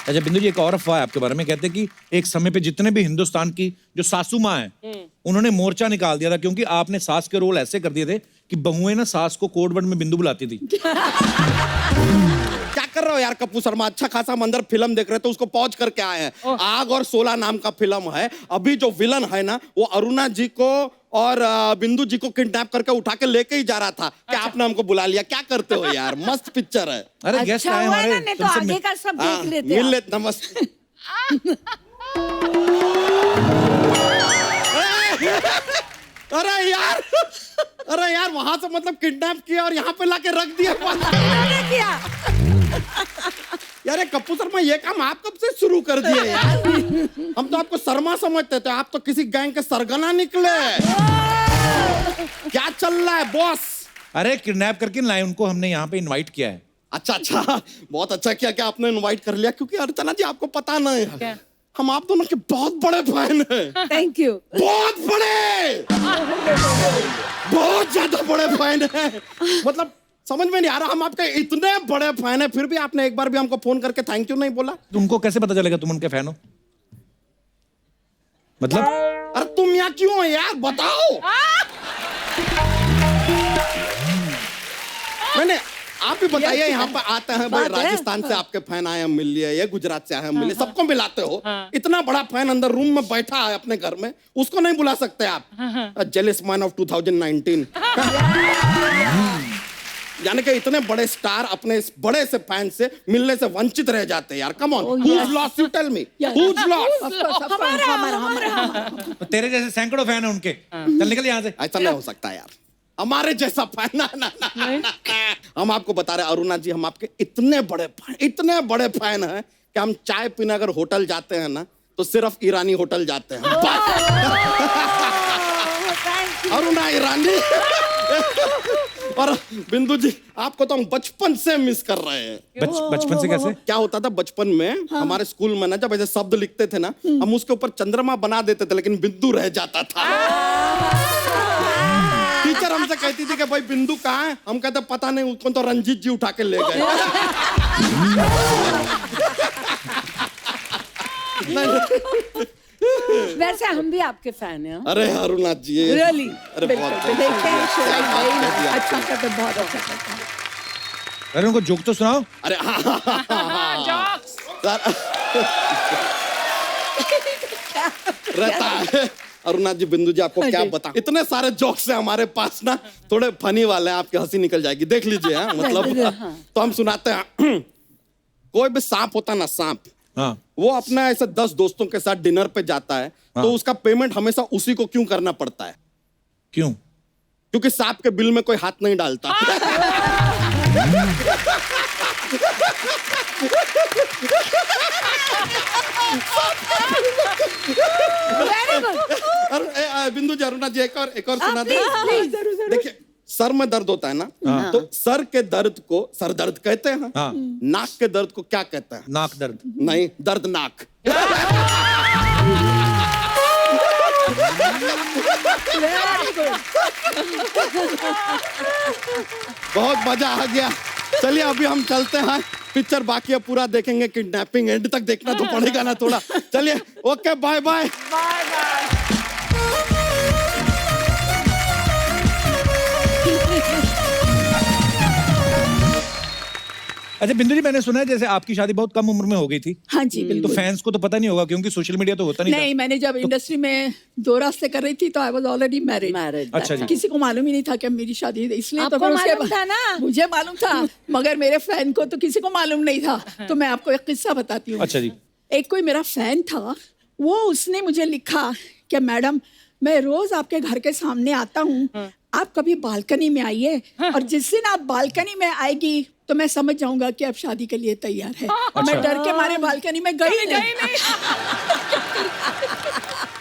अच्छा बिंदु जी, एक और अफवाह है आपके बारे में, कहते हैं कि एक समय पे जितने भी हिंदुस्तान की जो सासू माँ हैं उन्होंने मोर्चा निकाल दिया था क्योंकि आपने सास के रोल ऐसे कर दिए थे कि बहुएं ना सास को कोड वर्ड में बिंदु बुलाती थी। क्या कर रहे हो यार कप्पू शर्मा? अच्छा खासा हम अंदर फिल्म देख रहे थे, उसको पॉज करके आए हैं। आग और 16 नाम का फिल्म है। अभी जो विलन है ना वो अरुणा जी को और बिंदु जी को किडनैप करके उठा के लेके ही जा रहा था। क्या आपने हमको बुला लिया? क्या करते हो यार? मस्त पिक्चर है। अरे गेस्ट अच्छा आए हुआ है हमारे, ना, नहीं तो तुमसे आगे का सब हाँ, देख लेते मिल आप। लेते। नमस्ते। अरे यार वहां से मतलब किडनैप किया और यहाँ पे लाके रख दिया। मैंने किया। यार ये कप्पू शर्मा, ये काम आप कब से शुरू कर दिए यार? हम तो आपको शर्मा समझते थे, आप तो किसी गैंग के सरगना निकले। क्या चल रहा है बॉस? अरे किडनैप करके लाए उनको, हमने यहाँ पे इनवाइट किया है। अच्छा, बहुत अच्छा किया कि आपने इनवाइट कर लिया, क्योंकि अर्चना जी आपको पता नहीं है, हम आप दोनों के बहुत बड़े फैन हैं। Thank you. बहुत बड़े, बहुत ज्यादा बड़े फैन हैं। मतलब समझ में नहीं आ रहा, हम आपके इतने बड़े फैन हैं फिर भी आपने एक बार भी हमको फोन करके थैंक यू नहीं बोला। तुमको कैसे पता चलेगा तुम उनके फैन हो? मतलब अरे तुम यहाँ क्यों हो यार, बताओ। मैंने आप भी बताइए, यहाँ पर आते हैं भाई, राजस्थान से आपके फैन आए हैं मिल लिए, ये गुजरात से आए हैं मिल लिए, सबको मिलाते हो। इतना बड़ा फैन अंदर रूम में बैठा है अपने घर में, उसको नहीं बुला सकते आप? Jealous man of 2019। यानी कि इतने बड़े स्टार अपने इस बड़े से फैन से मिलने से वंचित रह जाते हैं यार। Come on, who's lost? You tell me. Who's lost? हमारा। तो तेरे जैसे सैकड़ों फैन है उनके, चल निकल यहाँ से। ऐसा नहीं हो सकता यार, हमारे जैसा फैन ना। हम आपको बता रहे हैं अरुणा जी, हम आपके इतने बड़े फैन हैं कि हम चाय पीने अगर होटल जाते हैं ना तो सिर्फ ईरानी होटल जाते हैं। अरुणा ईरानी। और बिंदु जी, आपको तो हम बचपन से मिस कर रहे हैं। बचपन से कैसे? क्या होता था बचपन में, हमारे स्कूल में ना जब ऐसे शब्द लिखते थे ना, हम उसके ऊपर चंद्रमा बना देते थे लेकिन बिंदु रह जाता था। टीचर हमसे कहती थी कि भाई बिंदु कहाँ है? हम कहते पता नहीं, उसको तो रंजीत जी उठा के ले गए। वैसे हम भी आपके फैन हैं। अरे अरुणा जी, Really? अरे बहुत अच्छा करते, बहुत अच्छा करते। अरे उनको जोक तो सुनाओ। अरे जॉक्स। रहता है। अरुणा जी, बिंदु जी आपको क्या बता, इतने सारे जोक्स हैं हमारे पास ना, थोड़े फनी वाले हैं, आपकी हंसी निकल जाएगी, देख लीजिए। हाँ, मतलब तो हम सुनाते हैं। कोई भी सांप होता ना, सांप, हाँ। वो अपना ऐसे 10 दोस्तों के साथ डिनर पे जाता है, तो उसका पेमेंट हमेशा उसी को क्यों करना पड़ता है? क्यों? क्योंकि सांप के बिल में कोई हाथ नहीं डालता। बिंदु जी, अरुणा जी, एक और सुना दे। देखिए, सर में दर्द होता है ना, तो सर के दर्द को सर दर्द कहते हैं। हाँ। नाक के दर्द को क्या कहते हैं? नाक दर्द। नहीं, दर्दनाक। बहुत मजा आ गया। चलिए अभी हम चलते हैं, पिक्चर बाकी है, पूरा देखेंगे। किडनैपिंग एंड तक देखना तो पड़ेगा ना थोड़ा। चलिए, okay, bye bye. Bye bye. अच्छा बिंदु जी, मैंने सुना है जैसे आपकी शादी बहुत कम उम्र में हो गई थी। हाँ जी, तो बिल्कुल। फैंस को तो पता नहीं होगा क्योंकि सोशल मीडिया तो होता नहीं नहीं, मैंने जब इंडस्ट्री में 2 रास्ते कर रही थी तो आई वाज ऑलरेडी मैरिड। अच्छा जी। किसी को मालूम ही नहीं था कि मेरी शादी है, इसलिए तो आपको फिर उसके मालूम था ना? मुझे मालूम था, मगर मेरे फैन को तो किसी को मालूम नहीं था। तो मैं आपको एक किस्सा बताती हूँ। अच्छा जी। एक कोई मेरा फैन था, वो उसने मुझे लिखा कि मैडम, मैं रोज आपके घर के सामने आता हूँ, आप कभी बालकनी में आइए, और जिस दिन आप बालकनी में आएगी तो मैं समझ जाऊंगा कि आप शादी के लिए तैयार है। मैं डर के मारे बालकनी में गई नहीं।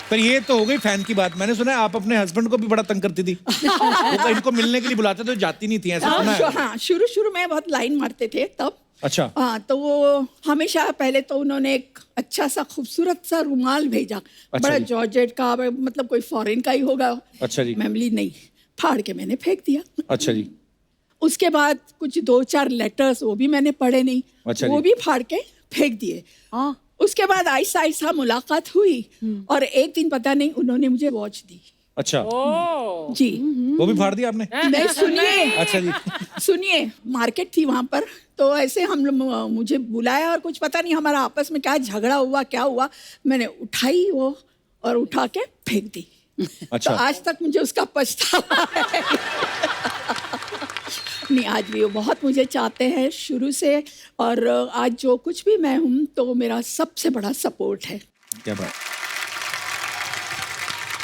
पर ये तो हो गई फैन की बात। मैंने सुना है आप अपने हस्बैंड को भी बड़ा तंग करती थी। वो इनको मिलने के लिए बुलाते तो जाती नहीं थी, ऐसा सुना है। हाँ, शुरू में बहुत लाइन मारते थे तब, अच्छा। हाँ, तो वो हमेशा पहले तो उन्होंने एक अच्छा सा खूबसूरत सा रुमाल भेजा, बड़ा जी। जॉर्जेट का, मतलब कोई फॉरेन का ही होगा। अच्छा जी। मैं बोली नहीं, फाड़ के मैंने फेंक दिया। अच्छा जी। उसके बाद कुछ 2-4 लेटर्स वो भी मैंने पढ़े नहीं, अच्छा वो जी। भी फाड़ के फेंक दिए। हाँ। उसके बाद आहिस्ता आहिस्ता मुलाकात हुई और एक दिन पता नहीं उन्होंने मुझे वॉच दी। अच्छा, ओ जी, वो भी फाड़ दिया आपने? नहीं सुनिए, अच्छा जी। सुनिए, मार्केट थी वहां पर, तो ऐसे हम लोग मुझे बुलाया और कुछ पता नहीं हमारा आपस में क्या झगड़ा हुआ, क्या हुआ, मैंने उठाई वो और उठा के फेंक दी। अच्छा। तो आज तक मुझे उसका पछतावा है। नहीं, आज भी वो बहुत मुझे चाहते हैं शुरू से, और आज जो कुछ भी मैं हूँ तो वो मेरा सबसे बड़ा सपोर्ट है। क्या बात।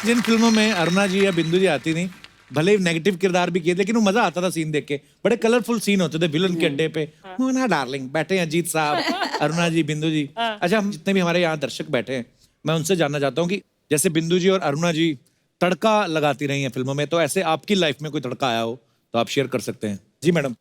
जिन फिल्मों में अरुणा जी या बिंदु जी आती नहीं, भले ही नेगेटिव किरदार भी किए, लेकिन वो मजा आता था सीन देख के। बड़े कलरफुल सीन होते थे विलन के अड्डे पे। मोना डार्लिंग बैठे हैं, अजीत साहब, अरुणा जी, बिंदु जी। अच्छा, हम जितने भी हमारे यहाँ दर्शक बैठे हैं, मैं उनसे जानना चाहता हूँ कि जैसे बिंदु जी और अरुणा जी तड़का लगाती रही हैं फिल्मों में, तो ऐसे आपकी लाइफ में कोई तड़का आया हो तो आप शेयर कर सकते हैं। जी मैडम।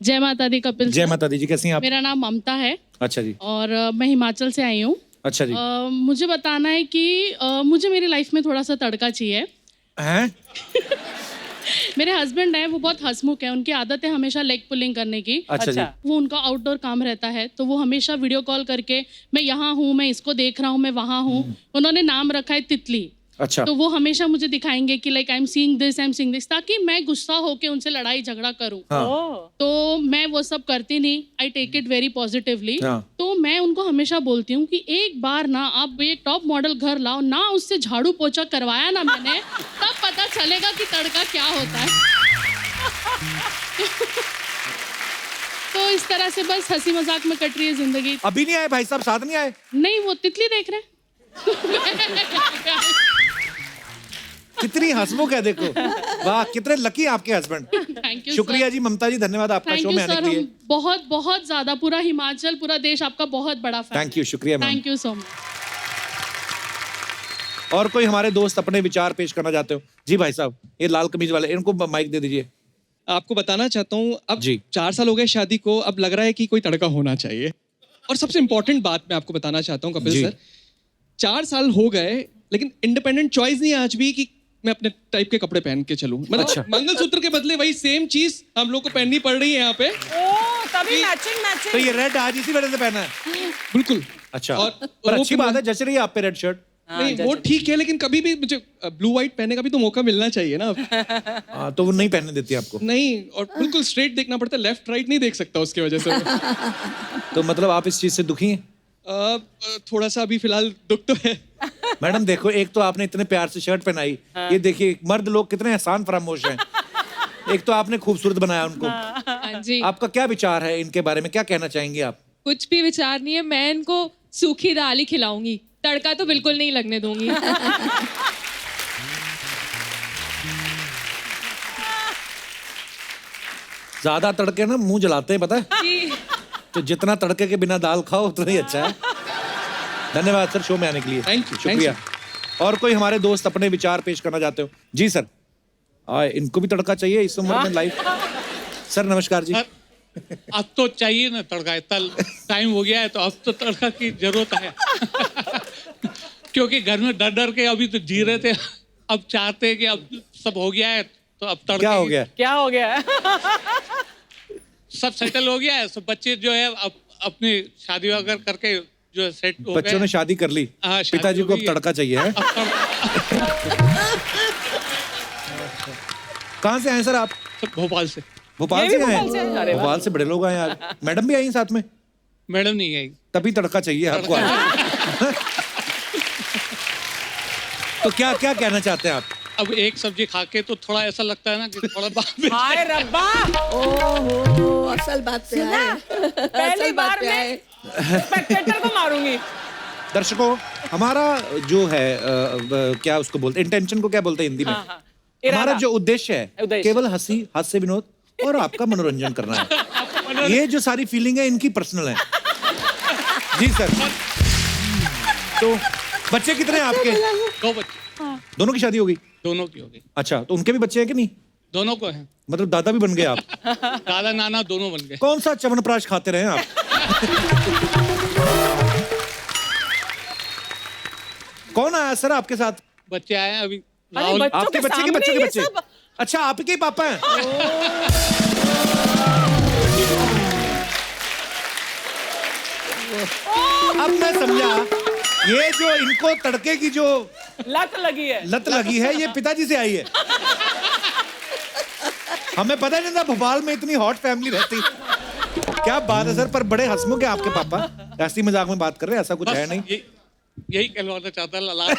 जय माता दी कपिल जय सर। माता दी जी, कैसी हैं आप? मेरा नाम ममता है अच्छा जी। और मैं हिमाचल से आई हूँ। अच्छा जी। मुझे बताना है कि मुझे मेरी लाइफ में थोड़ा सा तड़का चाहिए। हैं? मेरे हस्बैंड हैं, वो बहुत हंसमुख है, उनकी आदत है हमेशा लेग पुलिंग करने की। अच्छा जी। वो उनका आउटडोर काम रहता है, तो वो हमेशा वीडियो कॉल करके मैं यहाँ हूँ, मैं इसको देख रहा हूँ, मैं वहाँ हूँ। उन्होंने नाम रखा है तितली। अच्छा। तो वो हमेशा मुझे दिखाएंगे कि like I am seeing this, ताकि मैं गुस्सा होके उनसे लड़ाई झगड़ा करूं। हाँ। तो मैं वो सब करती नहीं, I take it very positively. हाँ। तो मैं उनको हमेशा बोलती हूँ कि एक बार ना आप ये टॉप मॉडल घर लाओ ना, उससे झाड़ू पोछा करवाया ना मैंने, तब पता चलेगा कि तड़का क्या होता है। तो इस तरह से बस हंसी मजाक में कट रही है जिंदगी। अभी नहीं आए भाई साहब, साथ नहीं आए? नहीं, वो तितली देख रहे हैं। कितनी हंसमुख है देखो। वाह, कितने लकी आपके हस्बैंड। Thank you. शुक्रिया जी ममता जी, धन्यवाद आपका थैंक शो यू में आने सर, के लिए। हम बहुत बहुत ज्यादा, पूरा हिमाचल, पूरा देश आपका बहुत बड़ा फैन। थैंक यू, शुक्रिया ma'am. Thank you so much. और कोई हमारे दोस्त अपने विचार पेश करना चाहते हो? जी भाई साहब, ये लाल कमीज वाले, इनको माइक दे दीजिए। आपको बताना चाहता हूँ, अब जी। 4 साल हो गए शादी को, अब लग रहा है कि कोई तड़का होना चाहिए। और सबसे इम्पोर्टेंट बात मैं आपको बताना चाहता हूँ कपिल जी। सर, 4 साल हो गए लेकिन इंडिपेंडेंट चॉइस नहीं है आज भी कि मैं अपने टाइप के कपड़े पहन के चलूं। मतलब अच्छा। मंगलसूत्र के बदले वही सेम चीज हम लोग को पहननी पड़ रही है यहाँ पे। ओ तभी मैचिंग तो मैचिंग। ये रेड आज इसी वजह से पहना है? बिल्कुल। अच्छा। और पर वो अच्छी बात है, जच रही है आप पे रेड शर्ट। नहीं, वो ठीक है, लेकिन कभी भी मुझे ब्लू व्हाइट पहनने का भी तो मौका मिलना चाहिए ना। हाँ, तो वो नहीं पहनने देती आपको? नहीं, और बिल्कुल स्ट्रेट देखना पड़ता है, लेफ्ट राइट नहीं देख सकता उसकी वजह से। तो मतलब आप इस चीज से दुखी हैं? थोड़ा सा अभी फिलहाल दुख तो है। मैडम देखो, एक तो आपने इतने प्यार से शर्ट पहनाई, ये देखिए मर्द लोग कितने एहसान फरामोश हैं। एक तो आपने खूबसूरत बनाया उनको। हाँ जी, आपका क्या विचार है इनके बारे में, क्या कहना चाहेंगे आप? कुछ भी विचार नहीं है, मैं इनको सूखी दाल ही खिलाऊंगी, तड़का तो बिल्कुल नहीं लगने दूंगी। ज्यादा तड़के ना मुंह जलाते हैं, पता है? जी, तो जितना तड़के के बिना दाल खाओ उतना ही अच्छा है। धन्यवाद सर शो में आने के लिए। Thank you, शुक्रिया। और कोई हमारे दोस्त अपने विचार पेश करना चाहते हो? जी सर। इनको भी तड़का चाहिए इस उम्र में लाइफ। सर नमस्कार जी। अब तो चाहिए ना तड़का, इतना टाइम हो गया है तो अब तो तड़का की जरूरत है। क्योंकि घर में डर डर के अभी तो जी रहे थे, अब चाहते हैं कि अब सब हो गया है तो अब तड़का। क्या हो गया? क्या हो गया? सब सेटल हो गया है, सब बच्चे जो है अब अपनी शादी वगैरह करके जो है सेट हो गए। बच्चों ने शादी कर ली, हाँ, शादी पिताजी हो को अब गई है। तड़का चाहिए है। कहाँ से आए सर आप? भोपाल से। भोपाल ये से भी आए भोपाल से? अरे हैं? वाह। भोपाल से बड़े लोग आए आज। मैडम भी आई हैं साथ में? मैडम नहीं आई। तभी तड़का चाहिए आपको आज। तो क्या क्या कहना चाहते हैं आप? अब एक सब्जी खा के तो थोड़ा ऐसा लगता है ना कि थोड़ा बाद में हाय रब्बा, ओहो, असल बात पे आए। पहली असल बात बार पे मैं आए। स्पेक्टेटर को मारूंगी। दर्शकों, हमारा जो है क्या उसको बोलते, इंटेंशन को क्या बोलते हैं हिंदी में? हाँ, हमारा इरादा। जो उद्देश्य है उद्देश्य। केवल हंसी, हास्य विनोद और आपका मनोरंजन करना है। ये जो सारी फीलिंग है इनकी पर्सनल है। जी सर। तो बच्चे कितने हैं आपके? 2 बच्चे, दोनों की शादी हो गई? दोनों की हो गई। अच्छा, तो उनके भी बच्चे हैं कि नहीं? दोनों को है। मतलब दादा भी बन गए आप? दादा नाना दोनों बन गए। कौन सा च्यवनप्राश खाते रहे आप? कौन आया सर आपके साथ? बच्चे आए हैं अभी। अरे राहुल बच्चों आपके के बच्चे के सामने बच्चे के ये बच्चे? सब? अच्छा, आपके ही पापा हैं? अब मैं समझा, ये जो इनको तड़के की जो लत लगी है। लत लगी है, ये पिताजी से आई है। हमें पता नहीं था भोपाल में इतनी हॉट फैमिली रहती। क्या बात है सर, पर बड़े हंसमुख है आपके पापा। ऐसी मजाक में बात कर रहे हैं, ऐसा कुछ है नहीं। यही कहलवाना चाहता लला।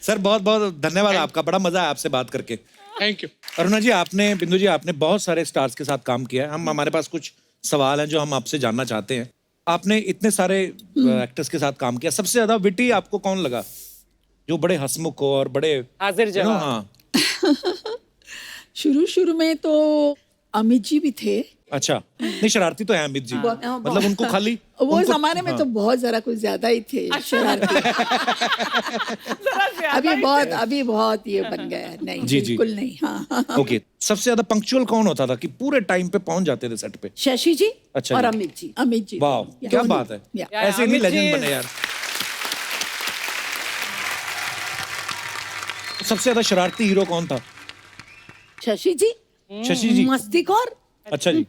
सर बहुत बहुत धन्यवाद आपका, बड़ा मजा है आपसे बात करके। Thank you. अरुणा जी, आपने, बिंदु जी, आपने बहुत सारे स्टार्स के साथ काम किया है। हमारे पास कुछ सवाल हैं जो हम आपसे जानना चाहते हैं। आपने इतने सारे एक्टर्स के साथ काम किया, सबसे ज्यादा विटी आपको कौन लगा, जो बड़े हंसमुख हो और बड़े हाजिर जवाब। हाँ। शुरू में तो अमित जी भी थे। अच्छा, नहीं शरारती तो है अमित जी, मतलब उनको खाली वो उनको, जमाने में हाँ। तो बहुत जरा कुछ ज्यादा ही थे शरारती। जरा ज्यादा अभी बहुत ये बन गया है। नहीं जी, जी। बिल्कुल नहीं। हाँ ओके, सबसे ज्यादा पंक्चुअल कौन होता था कि पूरे टाइम पे पहुंच जाते थे सेट पे? शशि जी अच्छा और जी। अमित जी। अमित जी। वाह, क्या बात है, ऐसे नहीं अमित जी लेजेंड बने यार। सबसे ज्यादा शरारती हीरो कौन था? शशि जी शशि जी। मस्तीखोर। अच्छा जी।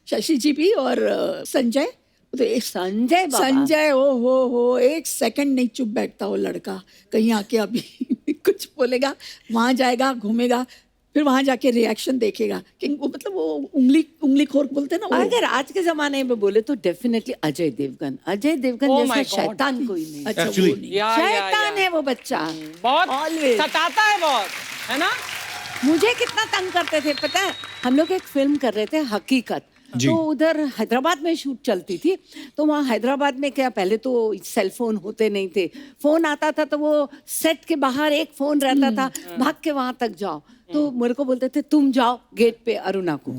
शशि जी भी और संजय। तो एक संजय बाबा। संजय ओ हो, एक सेकंड नहीं चुप बैठता वो लड़का। कहीं आके अभी कुछ बोलेगा, वहां जाएगा, घूमेगा, फिर वहां जाके रिएक्शन देखेगा कि वो, मतलब वो उंगली खोर बोलते हैं ना वो। अगर आज के जमाने में बोले तो डेफिनेटली अजय देवगन। अजय देवगन Oh जैसा my God. शैतान कोई नहीं। अच्छा, वो Actually- नहीं। शैतान है वो बच्चा। बहुत Always. सताता है बहुत, है ना? मुझे कितना तंग करते थे पता है। हम लोग एक फिल्म कर रहे थे हकीकत, जी। तो उधर हैदराबाद में शूट चलती थी। तो वहाँ हैदराबाद में क्या, पहले तो सेल फोन होते नहीं थे। फोन आता था तो वो सेट के बाहर एक फोन रहता था, भाग के वहां तक जाओ। तो मेरे को बोलते थे तुम जाओ गेट पे अरुणा को,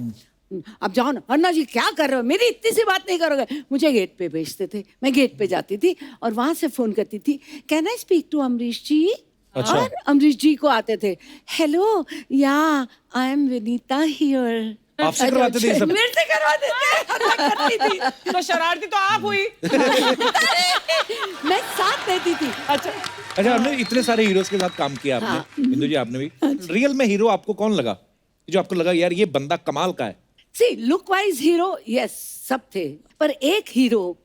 अब जाओ ना। अन्ना जी क्या कर रहे हो, मेरी इतनी सी बात नहीं करोगे। मुझे गेट पे भेजते थे, मैं गेट पे जाती थी और वहां से फोन करती थी, can I speak to Amrish ji. अच्छा। और अमरीश जी को आते थे, हेलो या आई एम विनीता हियर। आपसे करवाते थे ये सब? मेरे से करवाते थे। करती थी। तो शरारती तो आप हुई। मैं साथ देती थी। अच्छा, अच्छा, आपने इतने सारे हीरोज के साथ काम किया आपने, बिंदु जी आपने भी। रियल में हीरो आपको कौन लगा, जो आपको लगा यार ये बंदा कमाल का है? See look wise hero yes सब थे, पर एक हीरो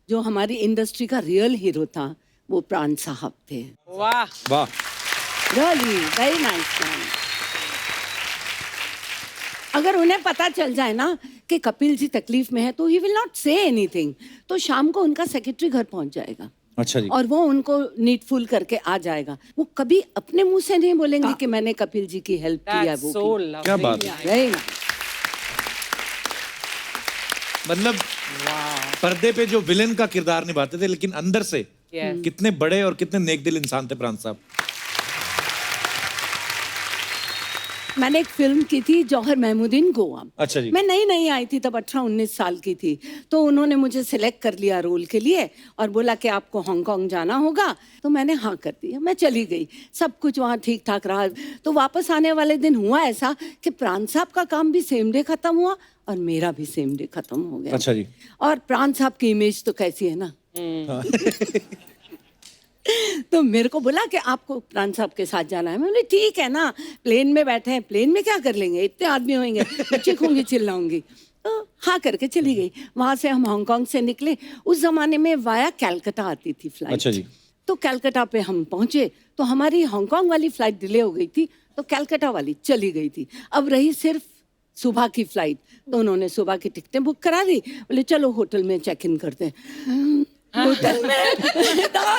जो हमारी इंडस्ट्री का रियल हीरो था वो प्राण साहब थे। वाह। वाह। Really very nice man. अगर उन्हें पता चल जाए ना कि कपिल जी तकलीफ में है तो he will not say anything. तो शाम को उनका सेक्रेटरी घर पहुंच जाएगा। अच्छा जी। और वो उनको नीडफुल करके आ जाएगा। वो कभी अपने मुंह से नहीं बोलेंगे कि मैंने कपिल जी की हेल्प की है। That's वो so की। lovely. क्या बात है, Very nice. मतलब पर्दे पे जो विलेन का किरदार निभाते थे, लेकिन अंदर से Yes. कितने बड़े और कितने नेकदिल इंसान थे प्राण साहब। मैंने एक फिल्म की थी जौहर महमूदीन गोवा। अच्छा जी। मैं नई आई थी तब, 18-19 साल की थी। तो उन्होंने मुझे सिलेक्ट कर लिया रोल के लिए और बोला कि आपको हांगकांग जाना होगा। तो मैंने हाँ कर दिया, मैं चली गई। सब कुछ वहाँ ठीक ठाक रहा। तो वापस आने वाले दिन हुआ ऐसा कि प्राण साहब का काम भी सेम डे खत्म हुआ और मेरा भी सेम डे खत्म हो गया। अच्छा जी। और प्राण साहब की इमेज तो कैसी है ना। तो मेरे को बोला कि आपको प्राण साहब के साथ जाना है। मैं बोली ठीक है ना, प्लेन में बैठे हैं, प्लेन में क्या कर लेंगे, इतने आदमी होंगे, मैं चीखूंगी चिल्लाऊंगी। तो हाँ करके चली गई। वहां से हम हांगकांग से निकले। उस जमाने में वाया कैलकाटा आती थी फ्लाइट। अच्छा जी। तो कैलकाटा पे हम पहुंचे तो हमारी हांगकांग वाली फ्लाइट डिले हो गई थी, तो कैलकाटा वाली चली गई थी। अब रही सिर्फ सुबह की फ्लाइट। तो उन्होंने सुबह की टिकटें बुक करा दी। बोले चलो होटल में चेक इन करते हैं। होटल में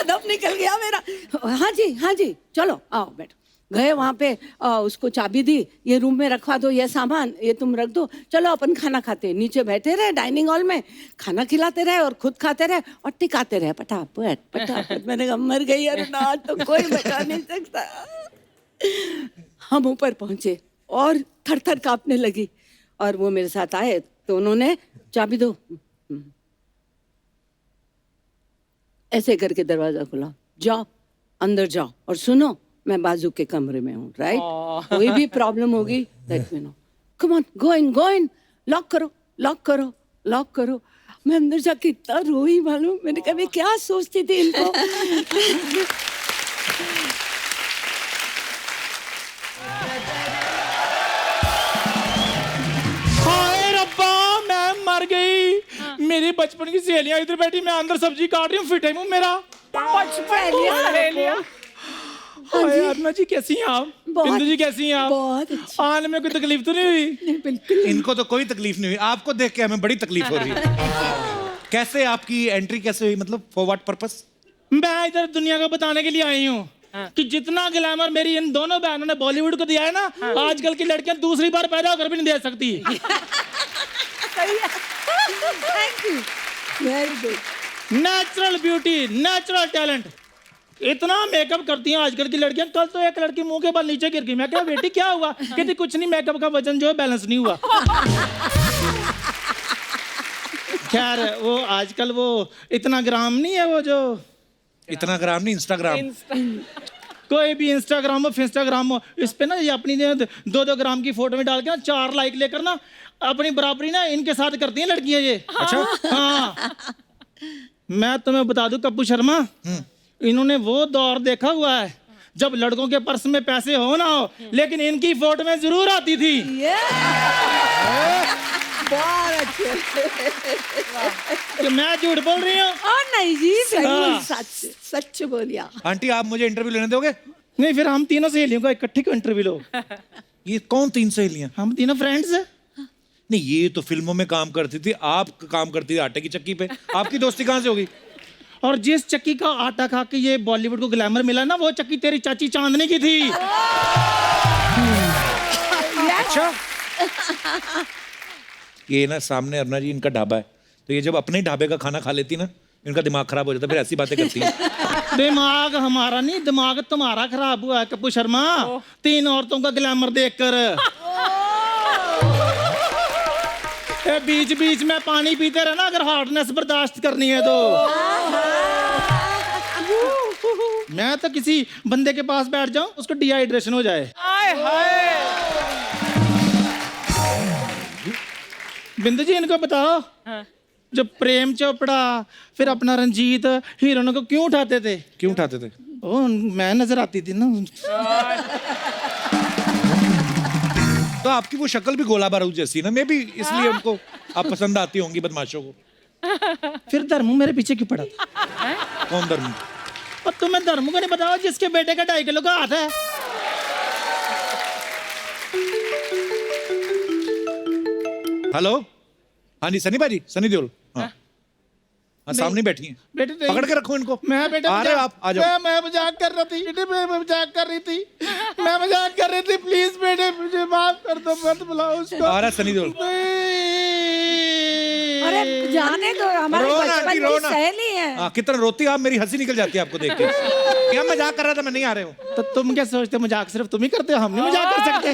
दम निकल गया मेरा। हाँ जी चलो आओ बैठो। गए वहाँ पे, उसको चाबी दी, ये रूम में रखवा दो, ये सामान ये तुम रख दो, चलो अपन खाना खाते। नीचे बैठे रहे डाइनिंग हॉल में, खाना खिलाते रहे और खुद खाते रहे और टिकाते रहे पटापट। मैंने कहा मर गई अरे ना, तो कोई बचा नहीं सकता। हम ऊपर पहुंचे और थर थर कांपने लगी। और वो मेरे साथ आए तो उन्होंने चाबी दो, ऐसे करके दरवाजा खुला, जाओ अंदर जाओ और सुनो मैं बाजू के कमरे में हूँ, राइट? कोई भी प्रॉब्लम होगी, let me know. Come on, go in, lock करो, लॉक करो, लॉक करो। मैं अंदर जाके इतना रोई मालूम, मैंने कहा मैं क्या सोचती थी इनको। हाय रब्बा, मैं मर गई। मेरी बचपन की सहेलियां इधर बैठी, मैं अंदर सब्जी काट रही हूँ, फिटे मुंह मेरा। हाय अरुणा जी, कैसी हैं आप? बिंदु जी कैसी हैं आप? बहुत अच्छी। आने में कोई तकलीफ तो नहीं हुई? बिल्कुल। इनको तो कोई तकलीफ नहीं हुई, आपको देख के हमें बड़ी तकलीफ हो रही है। कैसे आपकी एंट्री कैसे हुई, मतलब फॉर व्हाट पर्पस? मैं इधर दुनिया को बताने के लिए आई हूँ कि जितना ग्लैमर मेरी इन दोनों बहनों ने बॉलीवुड को दिया है ना, आजकल की लड़कियां दूसरी बार पैदा होकर भी नहीं दे सकती। Thank you, very good. Natural beauty, natural talent, इतना मेकअप करती हैं आजकल की लड़कियां। कल तो एक लड़की मुंह के बल नीचे गिर गई। मैं कहा बेटी क्या हुआ? कहती कुछ नहीं, मेकअप का वजन जो है बैलेंस नहीं हुआ। खैर वो आजकल वो इतना ग्राम नहीं है, वो जो इतना ग्राम नहीं, इंस्टाग्राम। कोई भी इंस्टाग्राम हो, फिंस्टाग्राम हो, इस पे ना ये अपनी 2-2 ग्राम की फोटो में डाल के ना 4 लाइक लेकर ना अपनी बराबरी ना इनके साथ करती हैं लड़कियां ये। अच्छा। हाँ, मैं तुम्हें बता दूं कप्पू शर्मा, इन्होंने वो दौर देखा हुआ है जब लड़कों के पर्स में पैसे हो ना हो, लेकिन इनकी फोटो में जरूर आती थी। बहुत अच्छे। कि मैं झूठ बोल रही हूँ? नहीं जी, हाँ। सच सच बोलिया। आंटी आप मुझे इंटरव्यू लेने दोगे? नहीं, फिर हम तीनों सहेलियों का इकट्ठे क्यों इंटरव्यू लो? ये कौन 3 सहेलियां? हम तीनों फ्रेंड्स हैं। नहीं, ये तो फिल्मों में काम करती थी, आप काम करती थी आटे की चक्की पे। आपकी दोस्ती कहाँ से होगी? और जिस चक्की का आटा खा के ये बॉलीवुड को ग्लैमर मिला ना, वो चक्की तेरी चाची चांदनी की थी। अच्छा। ये ना सामने अरुणा जी इनका ढाबा है, तो ये जब अपने ही ढाबे का खाना खा लेती ना, इनका दिमाग खराब हो जाता, फिर ऐसी बातें करती है। दिमाग हमारा नहीं, दिमाग तुम्हारा खराब हुआ है कप्पू शर्मा, 3 औरतों का ग्लैमर देखकर। बीच बीच में पानी पीते रहना अगर हॉटनेस बर्दाश्त करनी है तो। मैं तो किसी बंदे के पास बैठ जाऊं, उसको डिहाइड्रेशन हो जाए। बिंदु जी इनको बताओ, जो प्रेम चोपड़ा फिर अपना रंजीत हीरोइनों को क्यों उठाते थे? क्यों उठाते थे? ओ, मैं नजर आती थी ना। तो आपकी वो शक्ल भी गोला बारूद जैसी ना, मे भी इसलिए उनको आप पसंद आती होंगी बदमाशों को। फिर धर्मू मेरे पीछे क्यों पड़ा था? कौन धर्म? और तुम्हें धर्मू को नहीं बताओ जिसके बेटे का 2.5 किलो का हाथ है? हेलो, हाँ जी, सनी भाजी, सनी देओल। हाँ हाँ, सामने बैठी हैं। बेटे पकड़ के रखो इनको। मैं बेटे आ रहे हो आप, आ जाओ। मैं मजाक कर रही थी बेटे, मैं मजाक कर रही थी, मैं मजाक कर रही थी। प्लीज बेटे मुझे माफ कर दो, मत बुलाओ उसको। आ रहा है सनी देओल। अरे जाने दो, हमारे रोना बचपन आंटी, की रोना। सहेली है। हाँ, कितना रोती आप, मेरी हंसी निकल जाती है आपको देख के। क्या मजाक कर रहा था, मैं नहीं आ रहे हूँ। तो तुम क्या सोचते हो मजाक सिर्फ तुम ही करते हो, हम नहीं मजाक कर सकते?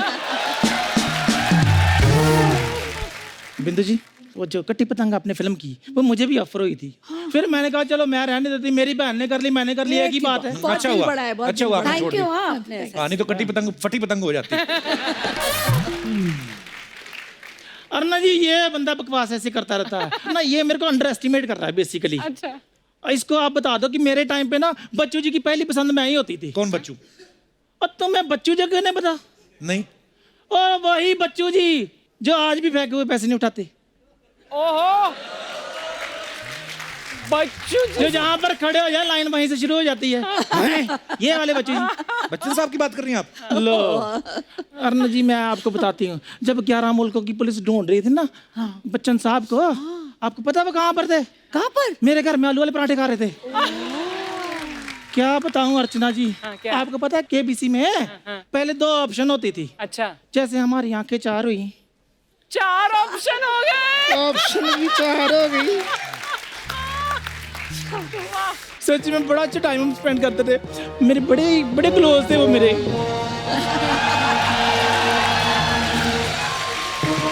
बिंदु जी, वो जो कट्टी पतंग आपने फिल्म की, वो मुझे भी ऑफर हुई थी। फिर मैंने कहा चलो मैं रहने देती, मेरी बहन ने कर ली, मैंने कर ली, एक ही बात है। अच्छा हुआ, अच्छा हुआ आपने छोड़ थैंक यू। दिया। हाँ, आपने हाँ, नहीं तो कट्टी पतंग फटी पतंग हो जाती। अरुणा जी, ये बंदा बकवास ऐसे करता रहता है ना, ये मेरे को अंडर एस्टिमेट कर रहा है बेसिकली। अच्छा, इसको आप बता दो कि मेरे टाइम पे ना बच्चू जी की पहली पसंद मैं ही होती थी। कौन बच्चू? और तुम्हें बच्चू जी क्यों नहीं पता? नहीं। और वही बच्चू जी जो आज भी फेंके हुए पैसे नहीं उठाते। ओहो, बच्चू जो जहाँ पर खड़े हो जाए लाइन वहीं से शुरू हो जाती है। हैं? ये वाले बच्चू जी। बच्चन साहब की बात कर रही हैं आप? लो अरुण जी, मैं आपको बताती हूँ, जब 11 मुल्कों की पुलिस ढूंढ रही थी ना बच्चन साहब को, आपको पता वो कहाँ पर थे? कहाँ पर? मेरे घर में आलू वाले पराठे खा रहे थे। क्या बताऊं अर्चना जी, आपको पता है केबीसी में पहले 2 ऑप्शन होती थी। अच्छा, जैसे हमारी आंखें 4 हुई, 4 ऑप्शन हो गए। ऑप्शन भी 4 हो गई। सच में बड़ा अच्छा टाइम स्पेंड करते थे, मेरे बड़े बड़े क्लोज थे वो मेरे।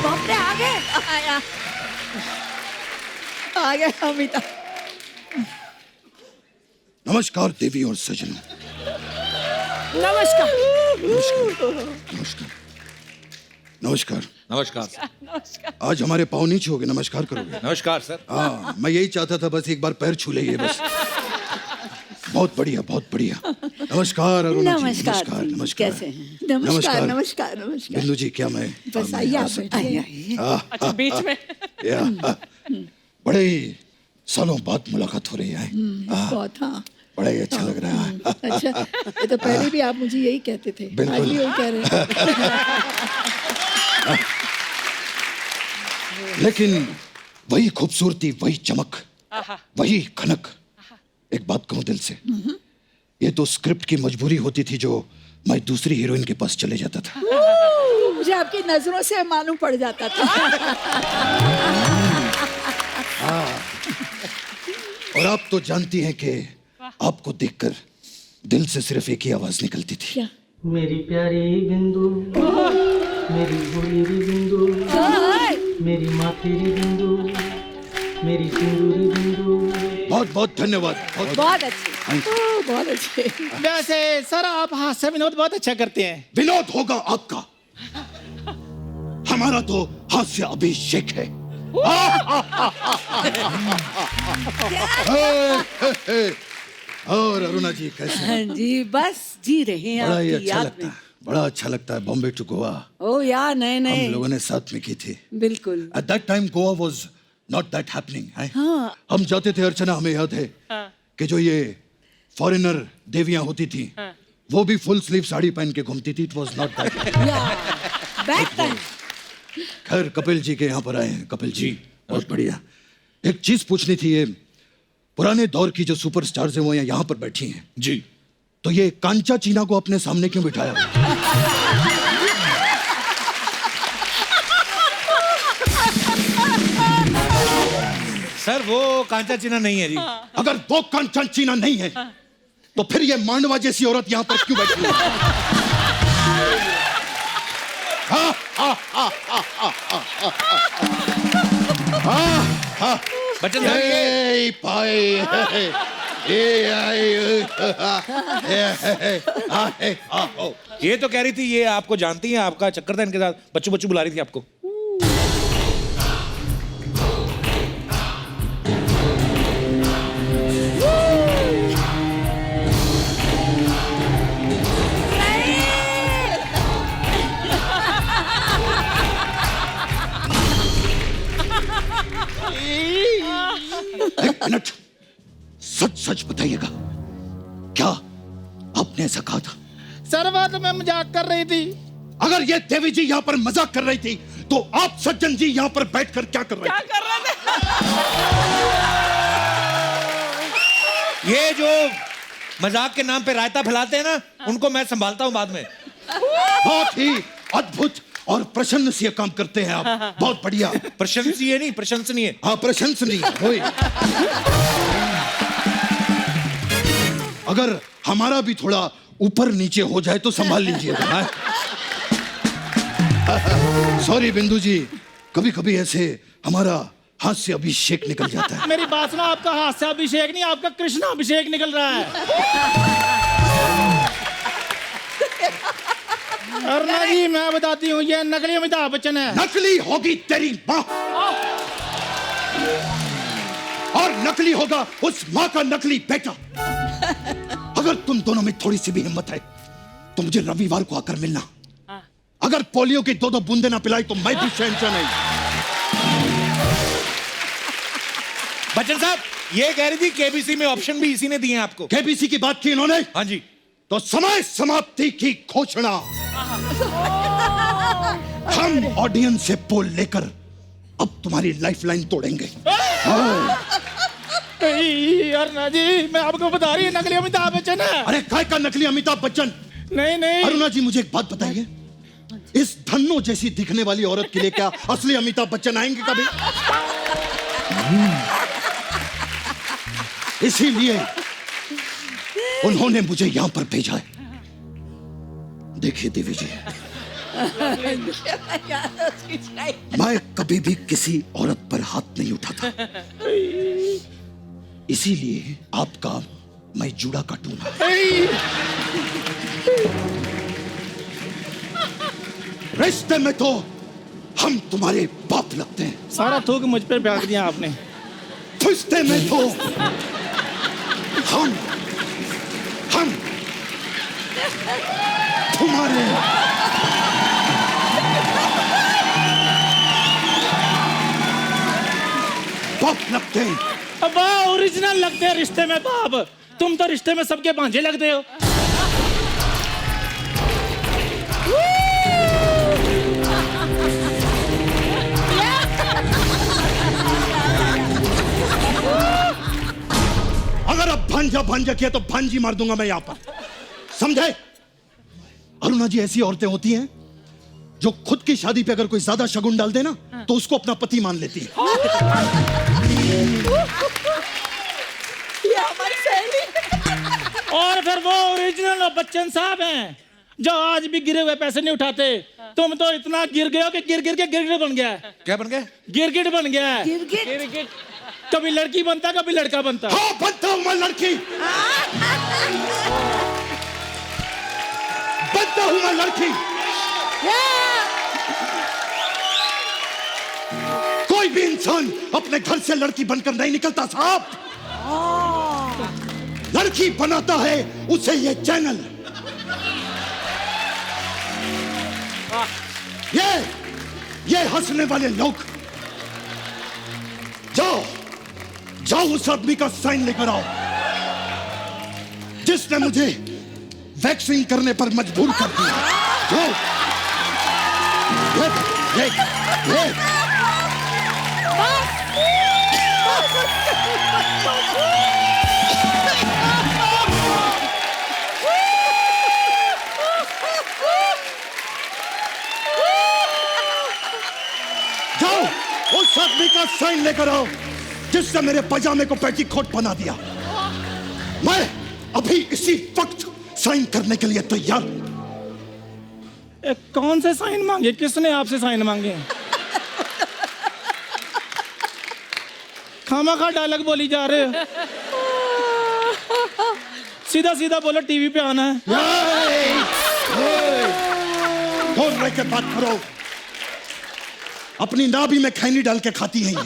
बाप रे, आ गए। आ गए अमिताभ। नमस्कार देवी और सजनों, नमस्कार। नमस्कार नमस्कार नमस्कार सर। आज हमारे पाँव नीचे हो गए, नमस्कार करोगे? नमस्कार सर। हाँ, मैं यही चाहता था, बस एक बार पैर छू ले बस। बहुत बढ़िया, बहुत बढ़िया। नमस्कार अरुणा जी। नमस्कार जी, नमस्कार। कैसे हैं? नमस्कार नमस्कार नमस्कार। बिंदु जी, क्या मैं बस आइए, आप बैठिए। अच्छा बीच में बड़े ही सालों बाद मुलाकात हो रही है। बहुत, हाँ बड़ा ही अच्छा लग रहा है। अच्छा, ये तो पहले भी आप मुझे यही कहते थे, बिल्कुल। आज भी यही कह रहे हैं। लेकिन वही खूबसूरती, वही चमक, वही खनक। एक बात कहूं दिल से, ये तो स्क्रिप्ट की मजबूरी होती थी जो मैं दूसरी हीरोइन के पास चले जाता था। मुझे आपकी नजरों से मालूम पड़ जाता था। और आप तो जानती हैं कि आपको देखकर दिल से सिर्फ एक ही आवाज निकलती थी। क्या? मेरी प्यारी बिंदु, मेरी भोली बिंदु, मेरी माथेरी बिंदु, मेरी सिंदूरी बिंदु। बहुत बहुत धन्यवाद। बहुत अच्छे। बहुत अच्छे। वैसे सर, आप हास्य विनोद बहुत अच्छा करते हैं। विनोद होगा आपका, हमारा तो हास्य अभिषेक है। और अरुणा जी कैसे हैं? हाँ जी, बस जी रहे हैं बड़ा ही आपकी अच्छा याद लगता में। है, बड़ा अच्छा लगता है। बॉम्बे टू गोवा ओ यार, नहीं हम नहीं, लोगों ने साथ में की थी। बिल्कुल। At that time Goa was not that happening है? हाँ। हम जाते थे अर्चना, हमें याद है कि जो ये फॉरेनर देवियां होती थी, वो भी फुल स्लीव साड़ी पहन के घूमती थी। It was not that. Back time. खैर, कपिल जी के यहाँ पर आए हैं। कपिल जी, बहुत बढ़िया। एक चीज पूछनी थी, ये पुराने दौर की जो सुपरस्टार्स हैं वो यहाँ पर बैठी हैं जी, तो ये कांचा चीना को अपने सामने क्यों बिठाया? सर वो कांचा चीना नहीं है जी। अगर वो कांचा चीना नहीं है तो फिर ये मांडवा जैसी औरत यहाँ पर क्यों बैठी है? बच्चन साहब ए, पाए, ए, आए, आओ। ये तो कह रही थी, ये आपको जानती है, आपका चक्कर था इनके साथ, बच्चू बच्चू बुला रही थी आपको। एक मिनट, सच सच बताइएगा, क्या आपने ऐसा कहा था? सर, बात तो मैं मजाक कर रही थी। अगर ये देवी जी यहाँ पर मजाक कर रही थी तो आप सज्जन जी यहाँ पर बैठकर क्या कर रहे थे? कर रहे थे? ये जो मजाक के नाम पे रायता फैलाते हैं ना, उनको मैं संभालता हूँ बाद में। बहुत ही अद्भुत और प्रशंसनीय काम करते हैं आप। बहुत बढ़िया। प्रशंसनीय नहीं, प्रशंसनीय। हाँ, प्रशंसनीय। होय। अगर हमारा भी थोड़ा ऊपर नीचे हो जाए तो संभाल लीजिएगा। सॉरी बिंदु जी, कभी कभी ऐसे हमारा हास्य अभिषेक निकल जाता है। मेरी बात सुनो, आपका हास्य अभिषेक नहीं, आपका कृष्णा अभिषेक निकल रहा है। अरुणा जी, मैं बताती हूँ, ये नकली अमिताभ बच्चन है। नकली होगी तेरी माँ, और नकली होगा उस माँ का नकली बेटा। अगर तुम दोनों में थोड़ी सी भी हिम्मत है तो मुझे रविवार को आकर मिलना। अगर पोलियो की 2-2 बूंदे ना पिलाई तो मैं भी शहंशाह नहीं। बच्चन साहब, ये कह रही थी केबीसी में ऑप्शन भी इसी ने दिए हैं आपको। केबीसी की बात की इन्होंने? हाँ जी। तो समय समाप्ति की घोषणा। हम ऑडियंस से पोल लेकर अब तुम्हारी लाइफलाइन तोड़ेंगे। अरुणा जी, मैं आपको बता रही हूँ, नकली अमिताभ बच्चन है। अरे काय का नकली अमिताभ बच्चन? नहीं नहीं अरुणा जी, मुझे एक बात बताइए, इस धन्नो जैसी दिखने वाली औरत के लिए क्या असली अमिताभ बच्चन आएंगे कभी? इसीलिए उन्होंने मुझे यहां पर भेजा है। देखिए देवी जी, मैं कभी भी किसी औरत पर हाथ नहीं उठाता, इसीलिए आपका मैं जूड़ा काटूंगा। रिश्ते में तो हम तुम्हारे बाप लगते हैं। सारा थूक मुझ पे फेंक दिया आपने। रिश्ते में तो हम तुम्हारे बाप लगते हैं। अब ओरिजिनल लगते हैं रिश्ते में बाप। तुम तो रिश्ते में सबके भांजे लगते हो। अगर अब भांजा किया तो भांजी मार दूंगा मैं यहाँ पर, समझे? अरुणा जी, ऐसी औरतें होती हैं जो खुद की शादी पे अगर कोई ज्यादा शगुन डाल दे ना तो उसको अपना पति मान लेती है। ये हमारी सहेली। और फिर वो ओरिजिनल बच्चन साहब हैं जो आज भी गिरे हुए पैसे नहीं उठाते। तुम तो इतना गिर गए हो कि गिर के गिरगिट बन गया है। क्या बन गया? गिरगिट बन गया है। गिरगिट। कभी लड़की बनता कभी लड़का बनता। हाँ, बनता हूं मैं लड़की। बनता हूं मैं लड़की। कोई भी इंसान अपने घर से लड़की बनकर नहीं निकलता साहब। लड़की बनाता है उसे ये चैनल। ये हंसने वाले लोग, जाओ उस आदमी का साइन लेकर आओ जिसने मुझे वैक्सीन करने पर मजबूर कर दिया। जाओ। ये। जाओ उस आदमी का साइन लेकर आओ जिसने मेरे पजामे को पेटीकोट बना दिया। मैं अभी इसी वक्त साइन करने के लिए तैयार हूं। कौन से साइन मांगे? किसने आपसे साइन मांगे? खामा डायलॉग बोली जा रहे हो। सीधा सीधा बोलो, टीवी पे आना है। बोल रहे के बात करो। अपनी नाभि में खैनी डाल के खाती हैं ये।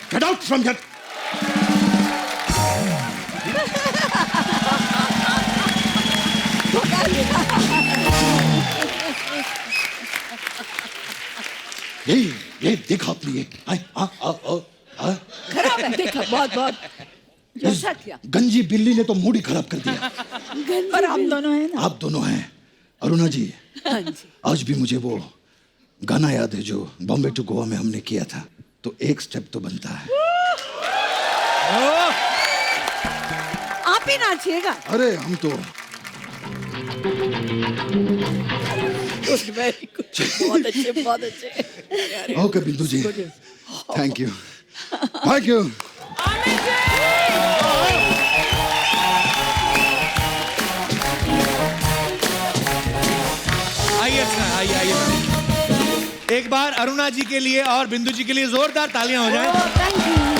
Get out from here. ये देखा आपने ये? खराब है। देखा, बहुत ऐसा क्या? गंजी बिल्ली ने तो मूड ही खराब कर दिया। पर हम दोनों हैं ना। आप दोनों हैं। अरुणा जी, आज भी मुझे वो गाना याद है जो बॉम्बे टू गोवा में हमने किया था। तो एक स्टेप तो बनता है। आप ही नाचिएगा। अरे हम तो वेरी गुड। बहुत अच्छे। ओके बिंदु जी, थैंक यू। आइए। एक बार अरुणा जी के लिए और बिंदु जी के लिए जोरदार तालियां हो जाएं। Thank you.